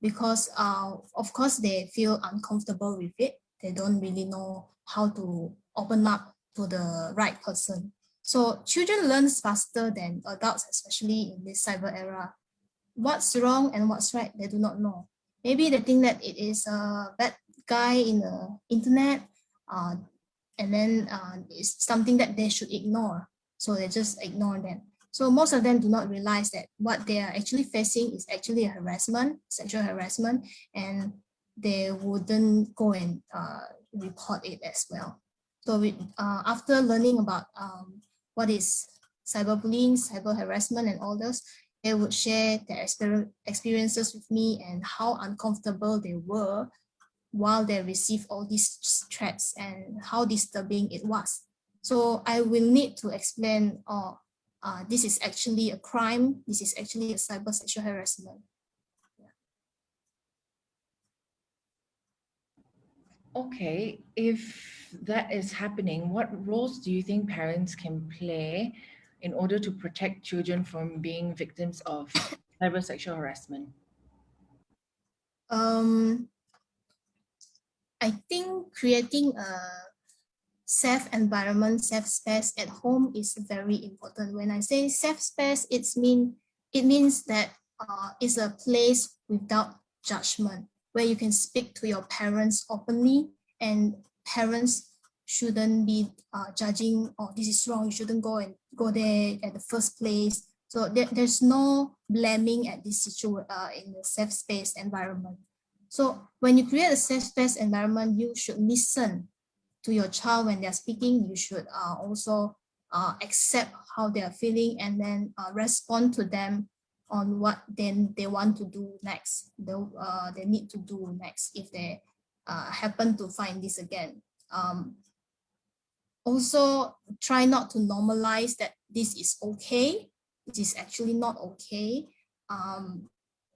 because of course they feel uncomfortable with it. They don't really know how to open up to the right person. So children learn faster than adults, especially in this cyber era. What's wrong and what's right, they do not know. Maybe they think that it is a bad guy in the internet, and then it's something that they should ignore. So they just ignore them. So most of them do not realize that what they are actually facing is actually a harassment, sexual harassment, and they wouldn't go and report it as well. So after learning about what is cyberbullying, cyber harassment, and all those, they would share their experiences with me and how uncomfortable they were while they received all these threats and how disturbing it was. So I will need to explain, this is actually a crime. This is actually a cyber sexual harassment. Okay, if that is happening, what roles do you think parents can play in order to protect children from being victims of cyber sexual harassment? I think creating a safe environment, safe space at home is very important. When I say safe space, it means that it's a place without judgment, where you can speak to your parents openly, and parents shouldn't be judging, oh, this is wrong, you shouldn't go there at the first place. So there's no blaming at this situation in the safe space environment. So when you create a safe space environment, you should listen to your child when they're speaking. You should also accept how they are feeling and then respond to them on what then they want to do next. They need to do next if they happen to find this again. Also, try not to normalize that this is okay. It is actually not okay.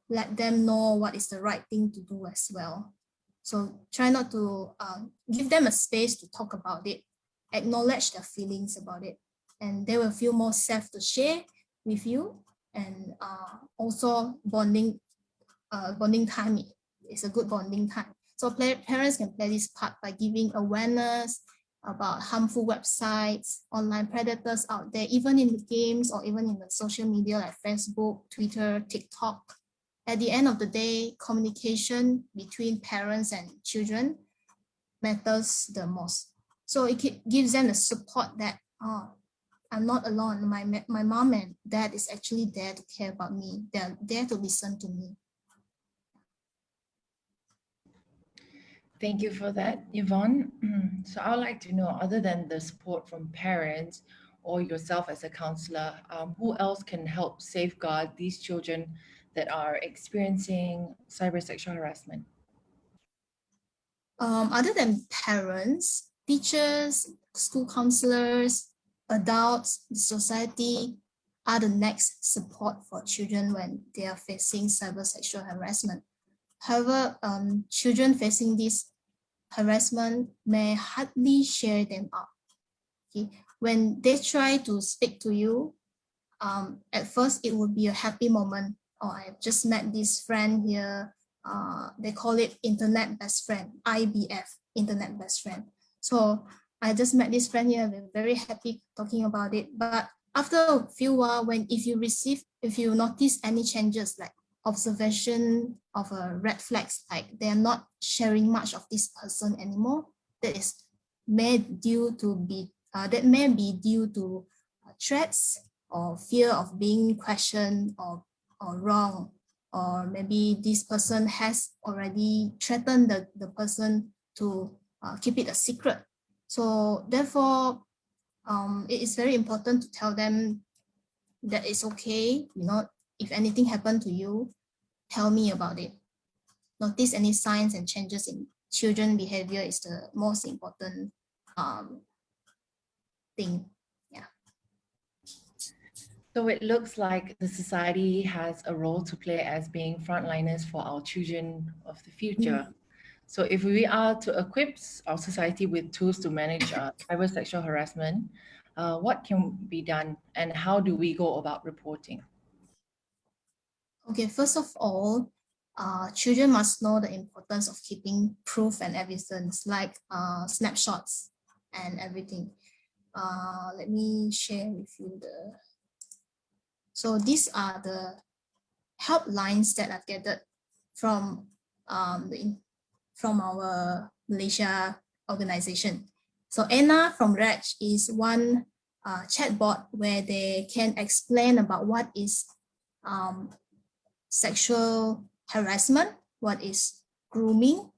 Let them know what is the right thing to do as well. So try not to give them a space to talk about it, acknowledge their feelings about it, and they will feel more safe to share with you. And also bonding time is a good bonding time. So parents can play this part by giving awareness about harmful websites, online predators out there, even in the games or even in the social media like Facebook, Twitter, TikTok. At the end of the day, communication between parents and children matters the most. So it gives them the support that, oh, I'm not alone. My mom and dad is actually there to care about me. They're there to listen to me. Thank you for that, Yvonne. So I would like to know, other than the support from parents or yourself as a counselor, who else can help safeguard these children that are experiencing cybersexual harassment? Other than parents, teachers, school counselors, adults, the society are the next support for children when they are facing cybersexual harassment. However, children facing this harassment may hardly share them out. Okay? When they try to speak to you, at first it would be a happy moment. Oh, I've just met this friend here. They call it internet best friend, IBF, internet best friend. So I just met this friend here. We're very happy talking about it. But after a few while, if you notice any changes like observation of red flags, like they're not sharing much of this person anymore, that may be due to threats or fear of being questioned or wrong, or maybe this person has already threatened the person to keep it a secret. So therefore, it is very important to tell them that it's okay, if anything happened to you, tell me about it. Notice any signs and changes in children behavior is the most important thing. Yeah. So it looks like the society has a role to play as being frontliners for our children of the future. So if we are to equip our society with tools to manage cybersexual harassment, what can be done and how do we go about reporting? Okay, first of all, children must know the importance of keeping proof and evidence like snapshots and everything. Let me share with you So these are the helplines that I've gathered from our Malaysia organization. So Anna from Reg is one chatbot where they can explain about what is sexual harassment, what is grooming,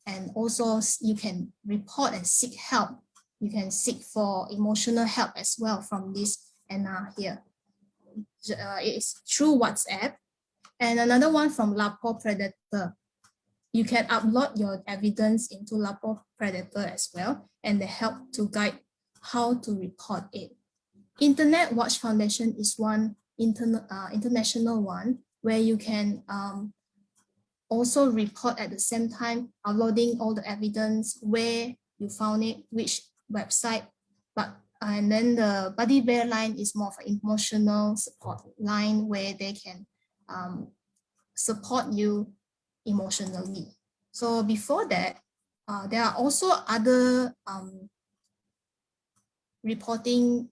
and also you can report and seek help. You can seek for emotional help as well from this Anna here. It's through WhatsApp. And another one from Lapor Predator. You can upload your evidence into Lapor Predator as well, and they help to guide how to report it. Internet Watch Foundation is one international one where you can also report at the same time, uploading all the evidence, where you found it, which website. And then the Buddy Bear line is more of an emotional support line where they can support you emotionally. So before that, there are also other reporting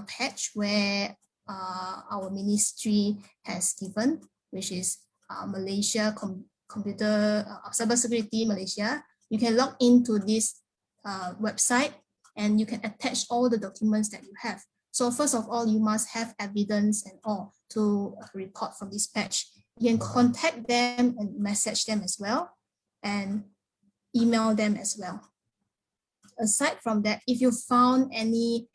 patch where our ministry has given, which is Malaysia Computer Cybersecurity Malaysia. You can log into this website and you can attach all the documents that you have. So first of all, you must have evidence and all to report from this page. You can contact them and message them as well, and email them as well. Aside from that, if you found any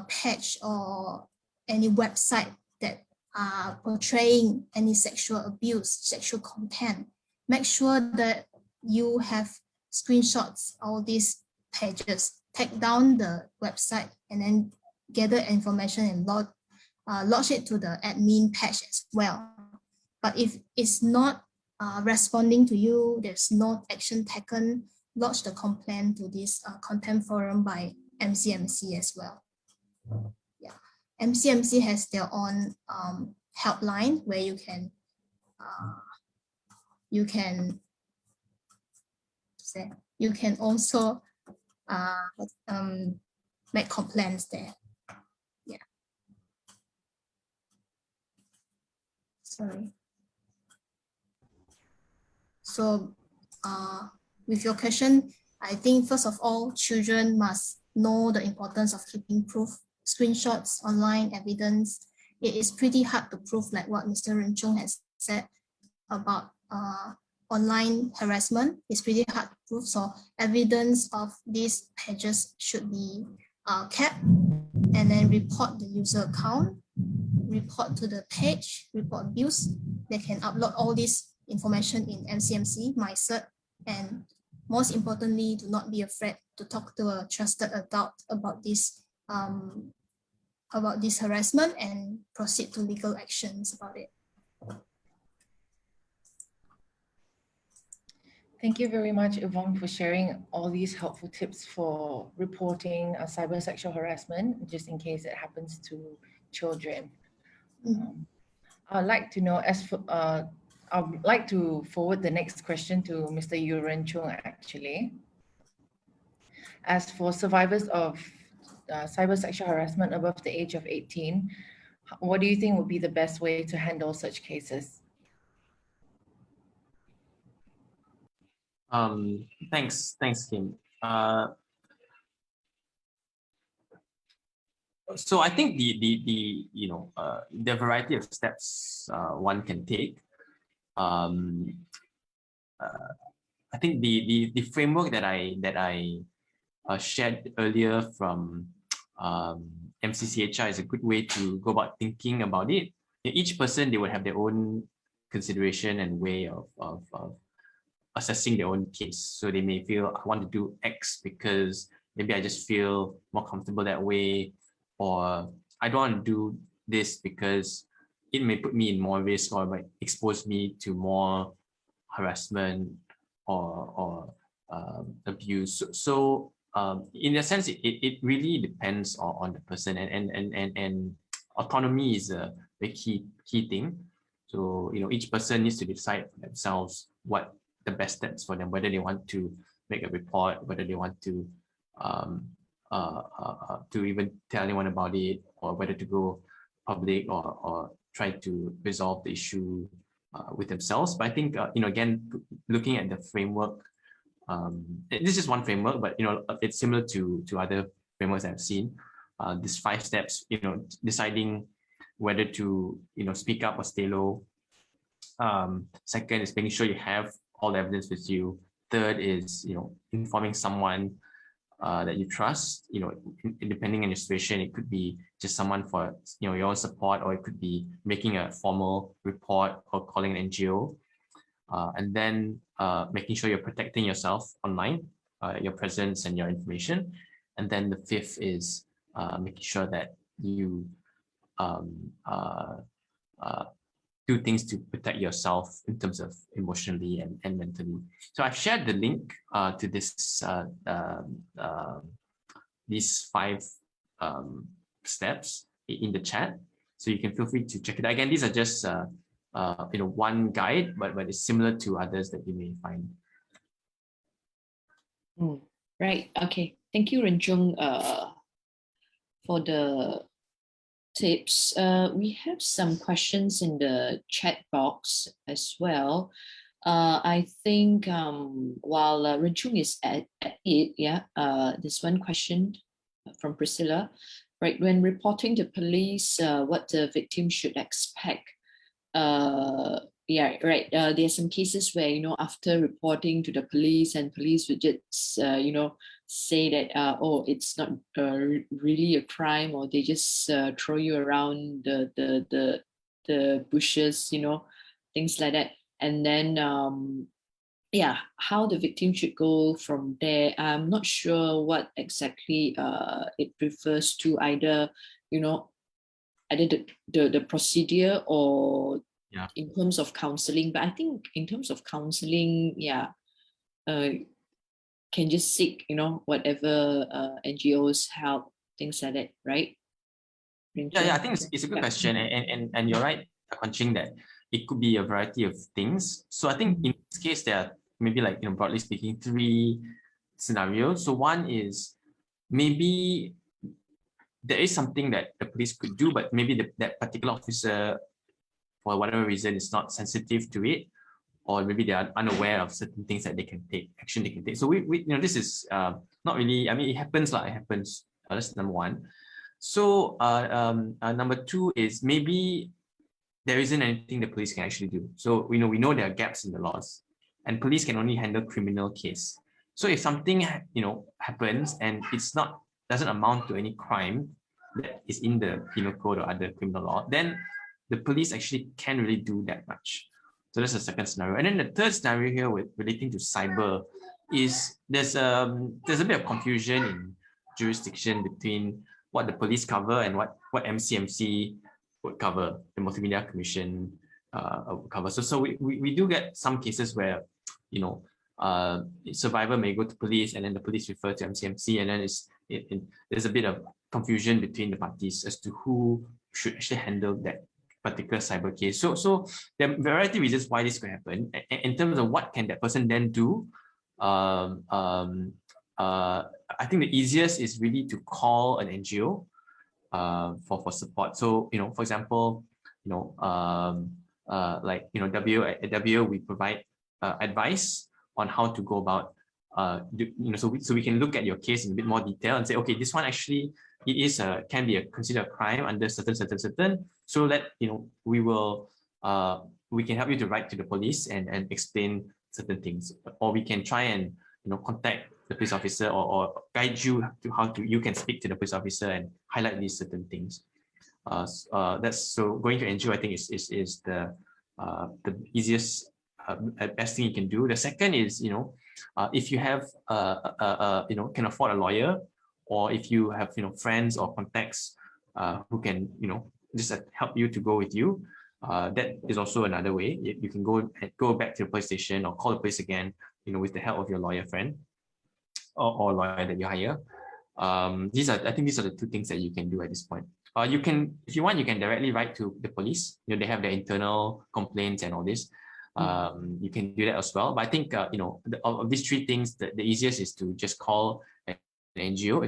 page or any website that are portraying any sexual abuse, sexual content, make sure that you have screenshots all these pages, take down the website, and then gather information and lodge it to the admin page as well. But if it's not responding to you, there's no action taken, lodge the complaint to this content forum by MCMC as well. Yeah, MCMC has their own helpline where you can also make complaints there. Yeah. Sorry. So with your question, I think first of all, children must know the importance of keeping proof, screenshots, online evidence. It is pretty hard to prove, like what Mr. Ren Chung has said about online harassment. It's pretty hard to prove. So evidence of these pages should be kept, and then report the user account, report to the page, report abuse. They can upload all this information in MCMC, MyCert, and most importantly, do not be afraid to talk to a trusted adult about this harassment and proceed to legal actions about it. Thank you very much, Yvonne, for sharing all these helpful tips for reporting cyber sexual harassment, just in case it happens to children. I'd like to know, I'd like to forward the next question to Mr. Ren Chung, actually. As for survivors of cyber sexual harassment above the age of 18, what do you think would be the best way to handle such cases? Thanks, Kim. So I think the variety of steps one can take. I think the framework that I shared earlier from MCCHR is a good way to go about thinking about it. Each person, they would have their own consideration and way of assessing their own case. So they may feel, I want to do X because maybe I just feel more comfortable that way, or I don't want to do this because it may put me in more risk or might expose me to more harassment or abuse. So in a sense, it really depends on the person, and autonomy is a very key thing. So each person needs to decide for themselves what the best steps for them, whether they want to make a report, whether they want to even tell anyone about it, or whether to go public or try to resolve the issue with themselves. But I think again, looking at the framework, this is one framework, but it's similar to other frameworks I've seen. These 5 steps, deciding whether to speak up or stay low. Second is making sure you have all the evidence with you. Third is informing someone that you trust. Depending on your situation, it could be just someone for your own support, or it could be making a formal report or calling an NGO. And then making sure you're protecting yourself online, your presence and your information. And then the 5th is making sure that you do things to protect yourself in terms of emotionally and mentally. So I've shared the link to this these 5 steps in the chat, so you can feel free to check it out. Again, these are just one guide, but it's similar to others that you may find. Right. Okay. Thank you, Ren Chung, for the tips. We have some questions in the chat box as well. I think while Ren Chung is at it, there's one question from Priscilla. right, when reporting to police, what the victim should expect. Yeah, right. There are some cases where, after reporting to the police, and police would just, say that, oh, it's not really a crime, or they just throw you around the bushes, things like that. And then, yeah, how the victim should go from there. I'm not sure what exactly it refers to, either, either the procedure or in terms of counseling. But I think in terms of counseling, can just seek, whatever NGOs help, things like that, right? Yeah, I think it's a good question, and you're right, Ching, that it could be a variety of things. So I think in this case, there are maybe, like, broadly speaking, 3 scenarios. So one is maybe there is something that the police could do, but maybe that particular officer, for whatever reason, is not sensitive to it, or maybe they are unaware of certain things that they can take, action they can take. So we this is not really, I mean, it happens. It happens. That's number one. So number 2 is maybe there isn't anything the police can actually do. So we know there are gaps in the laws, and police can only handle criminal case. So if something happens and it's not doesn't amount to any crime that is in the penal code or other criminal law, then the police actually can't really do that much. So that's the second scenario. And then the third scenario here, with relating to cyber, is there's a bit of confusion in jurisdiction between what the police cover and what MCMC would cover, the Multimedia Commission would cover. So we do get some cases where, survivor may go to police, and then the police refer to MCMC, and then there's a bit of confusion between the parties as to who should actually handle that particular cyber case. So there are a variety of reasons why this could happen. In terms of what can that person then do, I think the easiest is really to call an NGO for support. So for example, like at WO we provide advice on how to go about so we can look at your case in a bit more detail and say, okay, this one actually it is can be considered a crime under certain. So that we can help you to write to the police and explain certain things, or we can try and contact the police officer or guide you to how you can speak to the police officer and highlight these certain things. That's so going to NGO, I think is the easiest best thing you can do. The second is if you have can afford a lawyer, or if you have friends or contacts who can just help you to go with you, that is also another way. You can go back to the police station or call the police again, with the help of your lawyer friend or lawyer that you hire. I think these are the 2 things that you can do at this point. You can, if you want, you can directly write to the police. They have their internal complaints and all this. You can do that as well. But I think of these 3 things, the easiest is to just call an NGO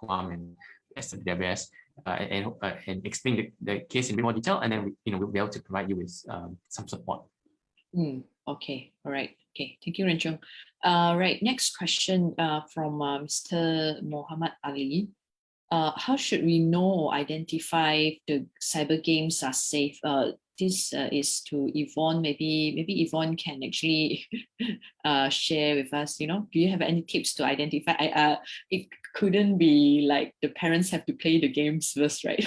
and SWWS and explain the case in a bit more detail, and then we'll be able to provide you with some support. Okay, all right. Okay, thank you, Ren Chung. Right, next question from Mr. Muhammad Ali. How should we know or identify the cyber games are safe? This is to Yvonne. Maybe Yvonne can actually share with us. Do you have any tips to identify? It couldn't be like the parents have to play the games first, right?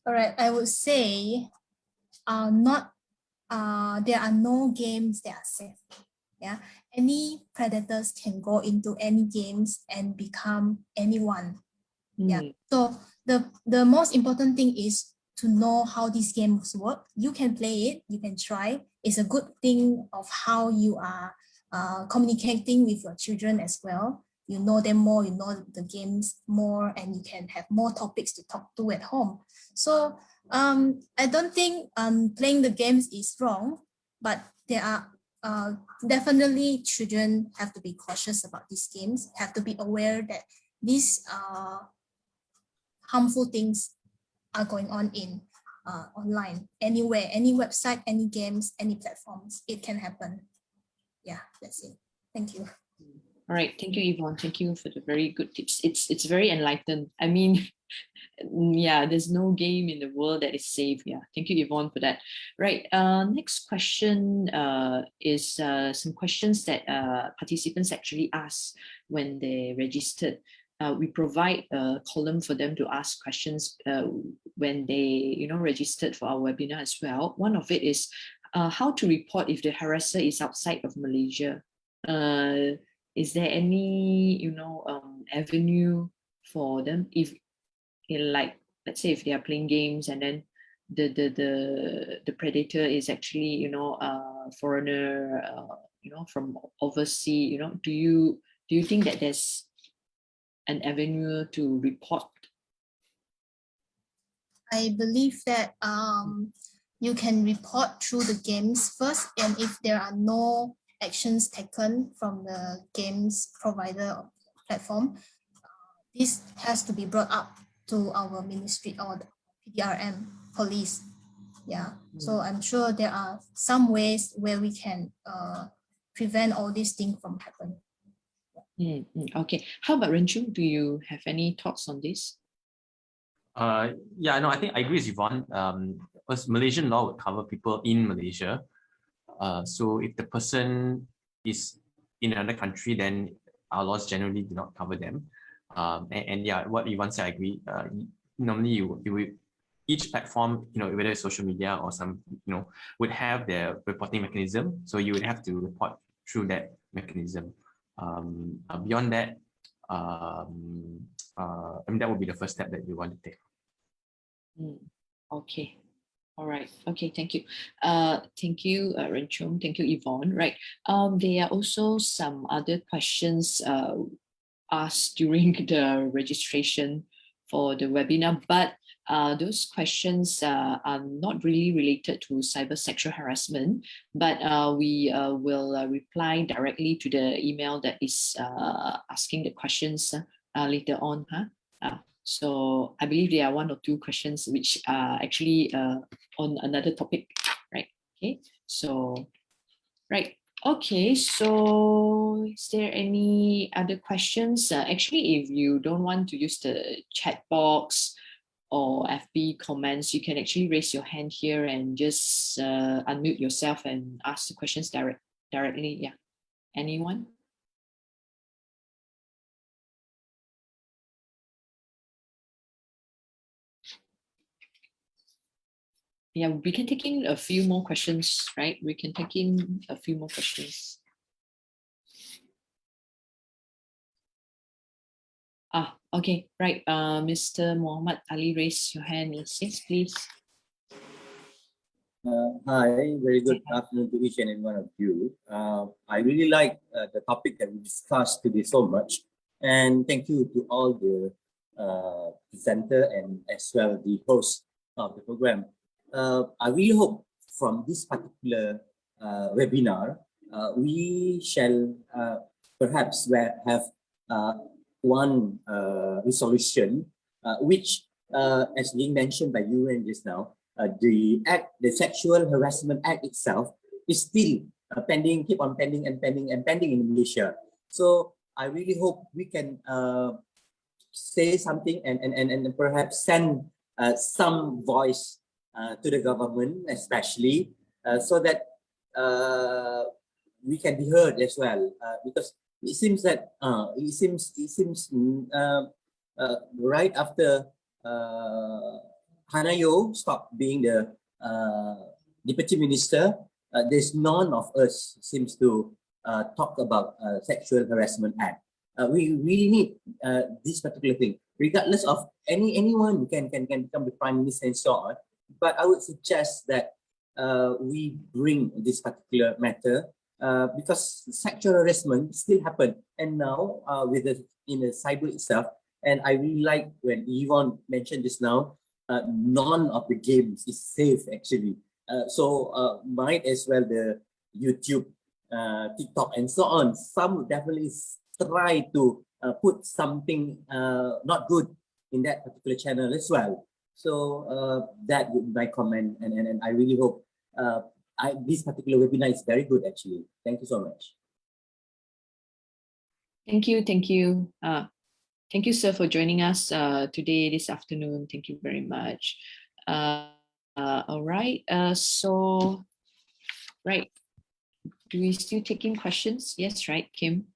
All right, I would say there are no games that are safe. Yeah, any predators can go into any games and become anyone. Yeah, so the most important thing is to know how these games work. You can play it, you can try. It's a good thing of how you are communicating with your children as well. You know them more, you know the games more, and you can have more topics to talk to at home. So I don't think playing the games is wrong, but there are definitely children have to be cautious about these games, have to be aware that these harmful things are going on in online, anywhere, any website, any games, any platforms, it can happen. yeah, that's it. Thank you. All right, thank you, Yvonne. Thank you for the very good tips. It's very enlightened. I mean, yeah, there's no game in the world that is safe. Yeah, thank you, Yvonne, for that. Right. Next question is some questions that participants actually asked when they registered. We provide a column for them to ask questions when they, registered for our webinar as well. One of it is how to report if the harasser is outside of Malaysia. Is there any, avenue for them if, like, let's say if they are playing games and then the predator is actually, a foreigner, from overseas, do you think that there's an avenue to report? I believe that you can report through the games first, and if there are no actions taken from the games provider platform, this has to be brought up to our ministry or the PDRM police. Yeah, so I'm sure there are some ways where we can prevent all these things from happening. Okay, how about Ren Chung? Do you have any thoughts on this? Yeah, no, I think I agree with Yvonne. Because Malaysian law would cover people in Malaysia. So if the person is in another country, then our laws generally do not cover them. And yeah, what Yvonne said, I agree. Normally, you each platform, whether it's social media or some, would have their reporting mechanism. So you would have to report through that mechanism. Beyond that, I mean, that would be the first step that you want to take. Okay. All right. Okay. Thank you. Thank you, Ren Chung. Thank you, Yvonne. Right. There are also some other questions asked during the registration for the webinar, but those questions are not really related to cyber sexual harassment, but we will reply directly to the email that is asking the questions later on. So I believe there are one or two questions which are actually on another topic, right? Okay, so, right. Okay, so is there any other questions? Actually, if you don't want to use the chat box or FB comments, you can actually raise your hand here and just unmute yourself and ask the questions directly. Yeah, anyone? Yeah, we can take in a few more questions, right? We can take in a few more questions. Okay, right. Mr. Muhammad Ali, raise your hand. Yes, please. Hi, very good afternoon to each and every one of you. I really like the topic that we discussed today so much, and thank you to all the presenter and as well the host of the program. I really hope from this particular webinar, we shall perhaps have one resolution, which, as being mentioned by you and just now, the Sexual Harassment Act itself is still pending, keep on pending in Malaysia. So I really hope we can say something and perhaps send some voice to the government, especially so that we can be heard as well, because it seems that right after Yvonne Yeo stopped being the deputy minister, there's none of us seems to talk about Sexual Harassment Act. We really need this particular thing, regardless of anyone can become the prime minister and so on. But I would suggest that we bring this particular matter because sexual harassment still happen, and now in the cyber itself. And I really like when Yvonne mentioned just now, none of the games is safe actually. So might as well the YouTube, TikTok, and so on. Some would definitely try to put something not good in that particular channel as well. So that would be my comment, and I really hope this particular webinar is very good actually. Thank you so much. Thank you. Thank you. Thank you, sir, for joining us today, this afternoon. Thank you very much. All right. Right. Do we still take in questions? Yes, right, Kim?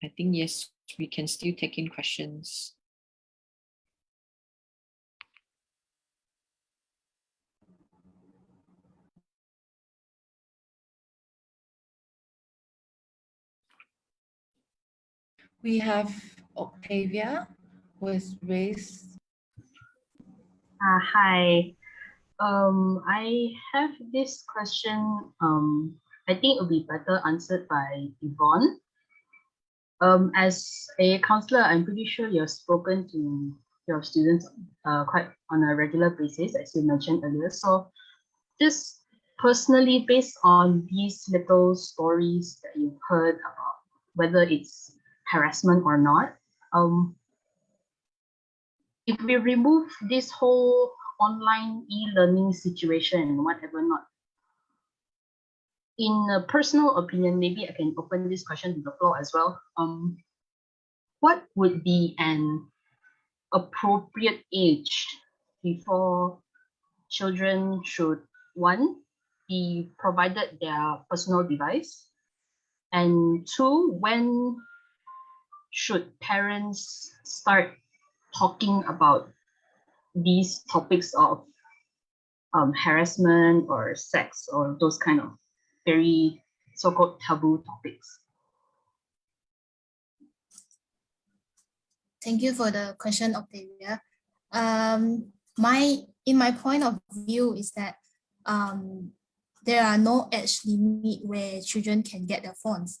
I think yes, we can still take in questions. We have Octavia who has raised. Hi. I have this question. I think it will be better answered by Yvonne. As a counselor, I'm pretty sure you've spoken to your students quite on a regular basis, as you mentioned earlier. So just personally, based on these little stories that you've heard about, whether it's harassment or not, if we remove this whole online e-learning situation and whatever not, in a personal opinion, maybe I can open this question to the floor as well. What would be an appropriate age before children should, one, be provided their personal device, and two, when should parents start talking about these topics of harassment or sex or those kind of very so-called taboo topics? Thank you for the question, Octavia. In my point of view is that there are no age limit where children can get their phones.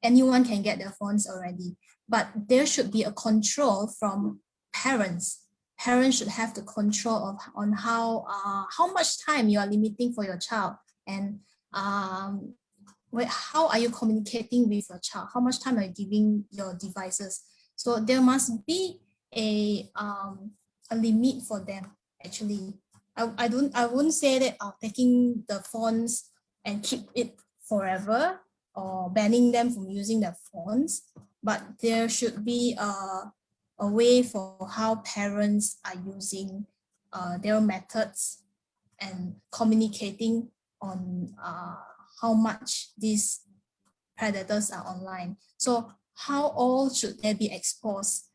Anyone can get their phones already, but there should be a control from parents. Parents should have the control on how much time you are limiting for your child, and how are you communicating with your child? How much time are you giving your devices? So there must be a limit for them. Actually, I wouldn't say that taking the phones and keep it forever or banning them from using their phones, but there should be a way for how parents are using their methods and communicating on how much these predators are online. So how old should they be exposed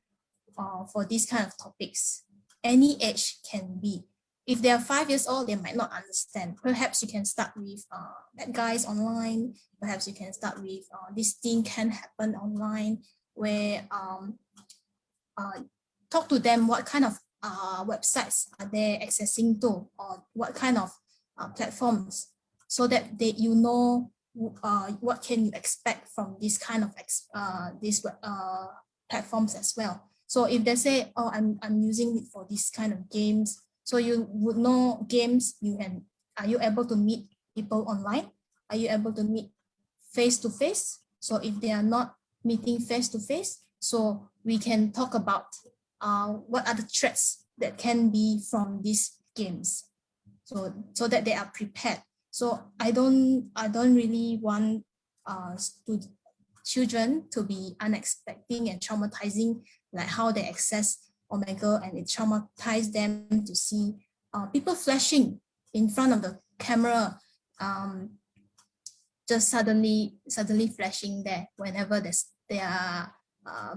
for these kind of topics? Any age can be. If they are 5 years old, they might not understand. Perhaps you can start with bad guys online. Perhaps you can start with this thing can happen online, where talk to them what kind of websites are they accessing to, or what kind of platforms, so that you know what can you expect from this kind of these platforms as well. So if they say, oh, I'm using it for this kind of games, so you would know games are you able to meet people online? Are you able to meet face to face? So if they are not meeting face to face, so we can talk about what are the threats that can be from these games, so that they are prepared. So I don't really want children to be unexpected and traumatizing, like how they access Omegle, and it traumatized them to see people flashing in front of the camera, just suddenly flashing there whenever they are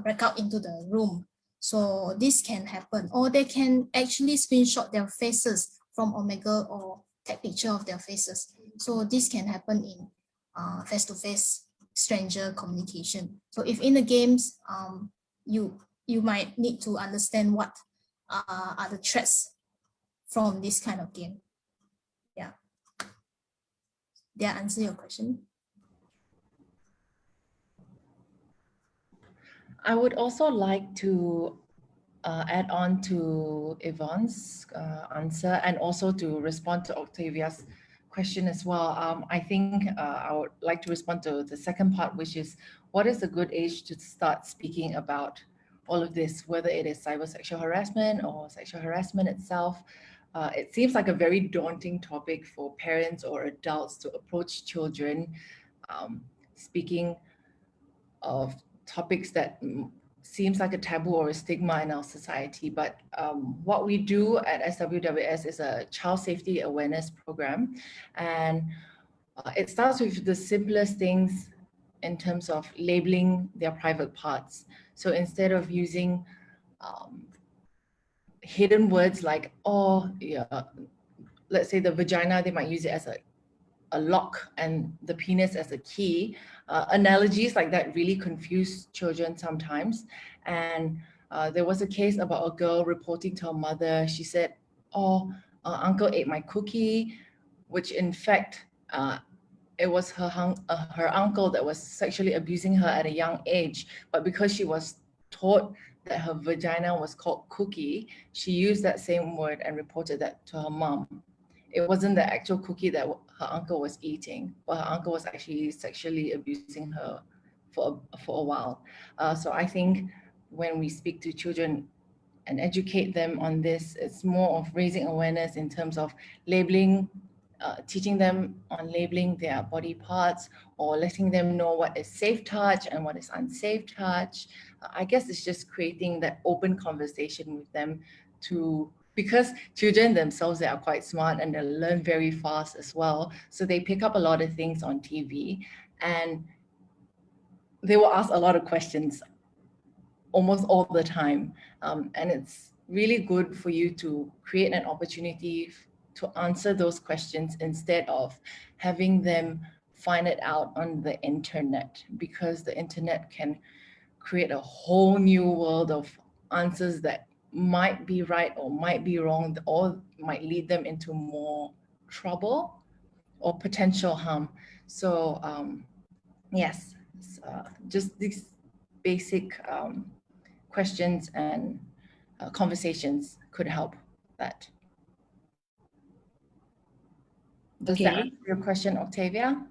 break out into the room. So this can happen, or they can actually screenshot their faces from Omegle or take picture of their faces. So this can happen in face-to-face stranger communication. So if in the games, you might need to understand what are the threats from this kind of game. Yeah. Did I answer your question? I would also like to add on to Yvonne's answer, and also to respond to Octavia's question as well. I think I would like to respond to the second part, which is, what is a good age to start speaking about all of this, whether it is cyber sexual harassment or sexual harassment itself? It seems like a very daunting topic for parents or adults to approach children, speaking of topics that seems like a taboo or a stigma in our society. But what we do at SWWS is a child safety awareness program. And it starts with the simplest things in terms of labeling their private parts. So instead of using hidden words like, oh, yeah, let's say the vagina, they might use it as a lock and the penis as a key. Analogies like that really confuse children sometimes. And there was a case about a girl reporting to her mother. She said, oh, uncle ate my cookie, which in fact, it was her uncle that was sexually abusing her at a young age. But because she was taught that her vagina was called cookie, she used that same word and reported that to her mom. It wasn't the actual cookie that her uncle was eating, but her uncle was actually sexually abusing her for a while. So I think when we speak to children and educate them on this, it's more of raising awareness in terms of labeling, teaching them on labeling their body parts, or letting them know what is safe touch and what is unsafe touch. I guess it's just creating that open conversation with them because children themselves, they are quite smart and they learn very fast as well. So they pick up a lot of things on TV and they will ask a lot of questions almost all the time. And it's really good for you to create an opportunity to answer those questions instead of having them find it out on the internet, because the internet can create a whole new world of answers that might be right or might be wrong, or might lead them into more trouble or potential harm. So yes, just these basic questions and conversations could help that. Does that answer your question, Octavia?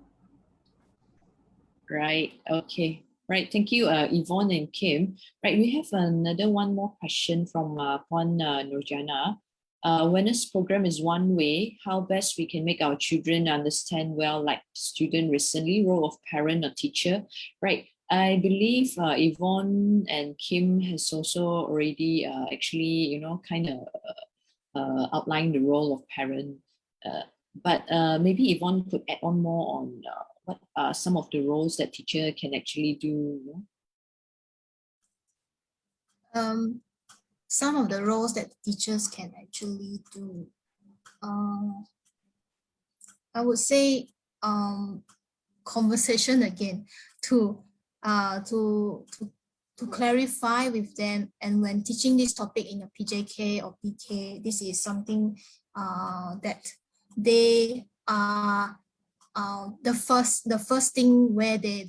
Right. Okay. Right. Thank you, Yvonne and Kim. Right. We have another one more question from Puan Nurjana. Awareness program is one way. How best we can make our children understand well, like student recently, role of parent or teacher. Right. I believe Yvonne and Kim has also already actually, kind of outlined the role of parent. But maybe Yvonne could add on more on what are some of the roles that teacher can actually do. Some of the roles that teachers can actually do. I would say conversation again to clarify with them, and when teaching this topic in a PJK or PK, this is something that they are the first thing where they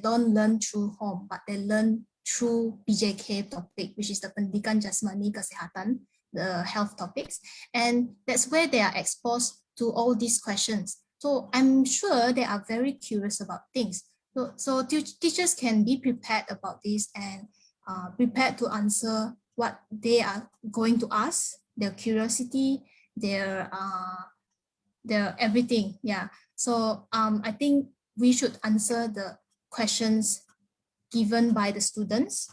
don't learn through home, but they learn through PJK topic, which is the Pendidikan Jasmani Kesehatan, the health topics. And that's where they are exposed to all these questions. So I'm sure they are very curious about things. So teachers can be prepared about this and prepared to answer what they are going to ask, their curiosity, their everything. Yeah. So I think we should answer the questions given by the students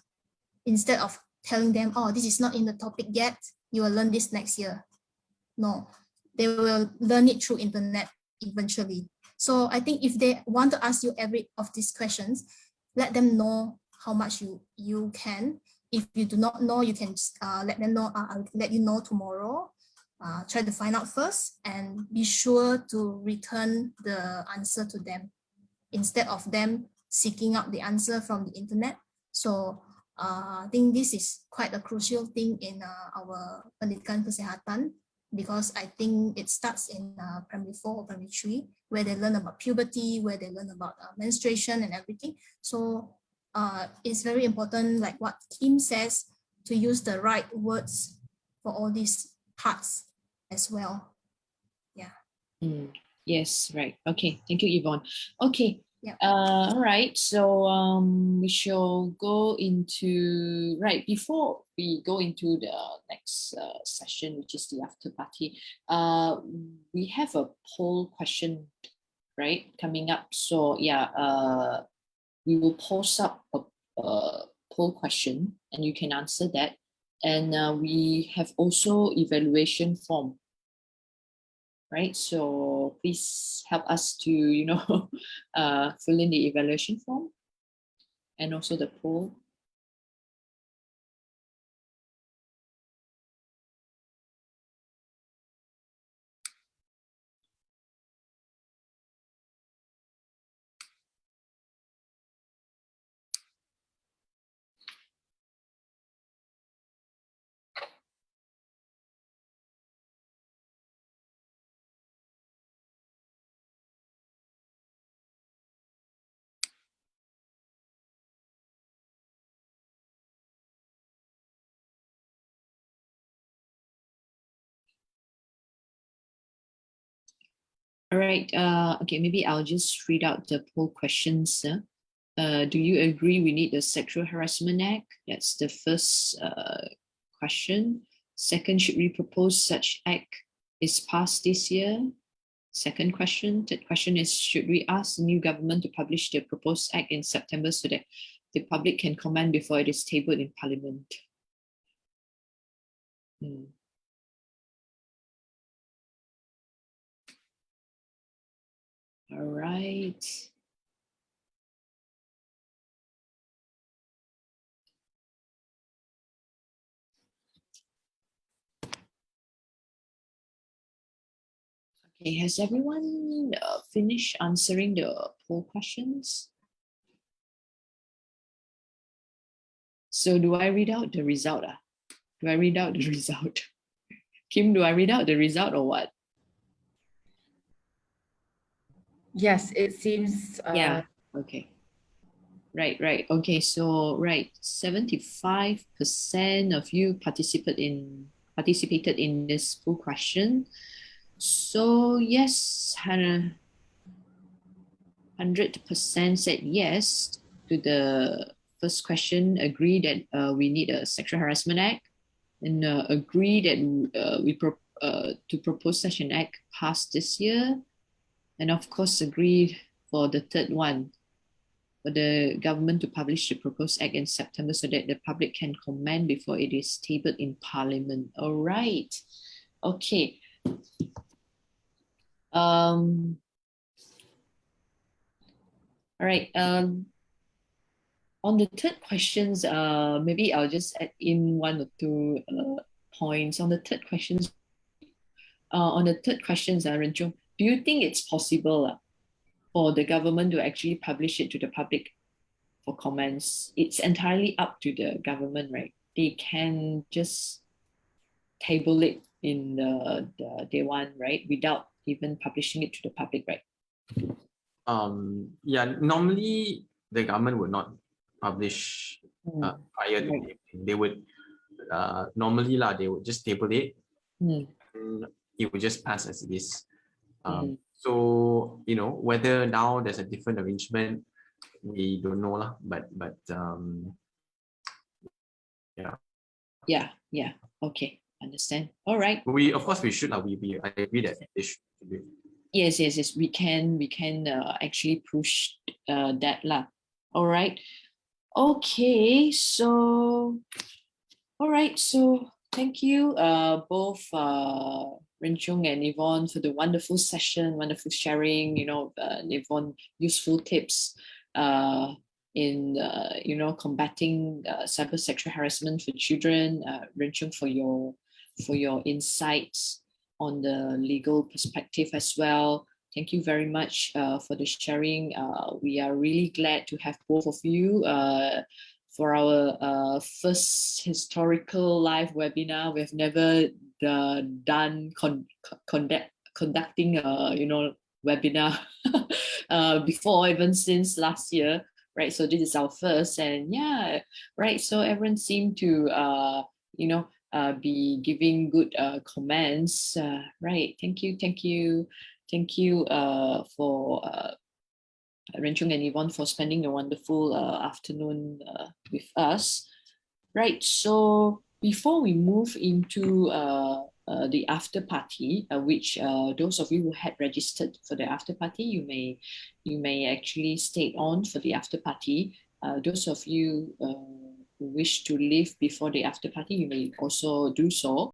instead of telling them, oh, this is not in the topic yet, you will learn this next year. No, they will learn it through internet eventually. So I think if they want to ask you every of these questions, let them know how much you can. If you do not know, you can let them know. I'll let you know tomorrow. Try to find out first and be sure to return the answer to them instead of them seeking out the answer from the internet. So I think this is quite a crucial thing in our Pendidikan Kesehatan, because I think it starts in primary 4 or primary 3, where they learn about puberty, where they learn about menstruation and everything. So it's very important, like what Kim says, to use the right words for all these parts as well. Yeah. Yes, right. Okay, thank you, Yvonne. Okay, All right, so we shall go into, before we go into the next session, which is the after party, we have a poll question, right, coming up. So yeah, we will post up a poll question and you can answer that. And we have also evaluation form. Right, so please help us to, fill in the evaluation form and also the poll. All right, okay, maybe I'll just read out the poll questions. Do you agree we need a Sexual Harassment Act? That's the first question. Second, should we propose such act is passed this year? Second question. Third question is, should we ask the new government to publish their proposed act in September so that the public can comment before it is tabled in Parliament? All right. Okay, has everyone finished answering the poll questions? So do I read out the result? Do I read out the result? Kim, do I read out the result or what? Yes, it seems. Yeah, okay. Right. Okay, so 75% of you participated in this poll question. So yes, 100% said yes to the first question, agree that we need a Sexual Harassment Act, and agree that to propose such an act passed this year, and of course agree for the third one, for the government to publish the proposed act in September so that the public can comment before it is tabled in Parliament. All right. Okay. All right. On the third questions, maybe I'll just add in one or two points on the third questions. Ren Chung, do you think it's possible for the government to actually publish it to the public for comments? It's entirely up to the government, right? They can just table it in the day one, right? Without even publishing it to the public, right? Yeah, normally the government would not publish prior to right. They would normally they would just table it and it would just pass as it is. So whether now there's a different arrangement, we don't know lah. But yeah. Okay, understand. All right. Of course we should. I agree that they should be. Yes. We can actually push that lah. All right. Okay. So, all right. So thank you both Ren Chung and Yvonne for the wonderful session, wonderful sharing. Yvonne, useful tips in combating cyber sexual harassment for children. Ren Chung for your insights on the legal perspective as well. Thank you very much for the sharing. We are really glad to have both of you for our first historical live webinar. We've never done conducting webinar before, even since last year, right? So this is our first, and yeah, right. So everyone seemed to be giving good comments, right? Thank you for Ren Chung and Yvonne for spending a wonderful afternoon with us. Right, so before we move into the after party, which those of you who had registered for the after party, you may actually stay on for the after party. Those of you who wish to leave before the after party, you may also do so.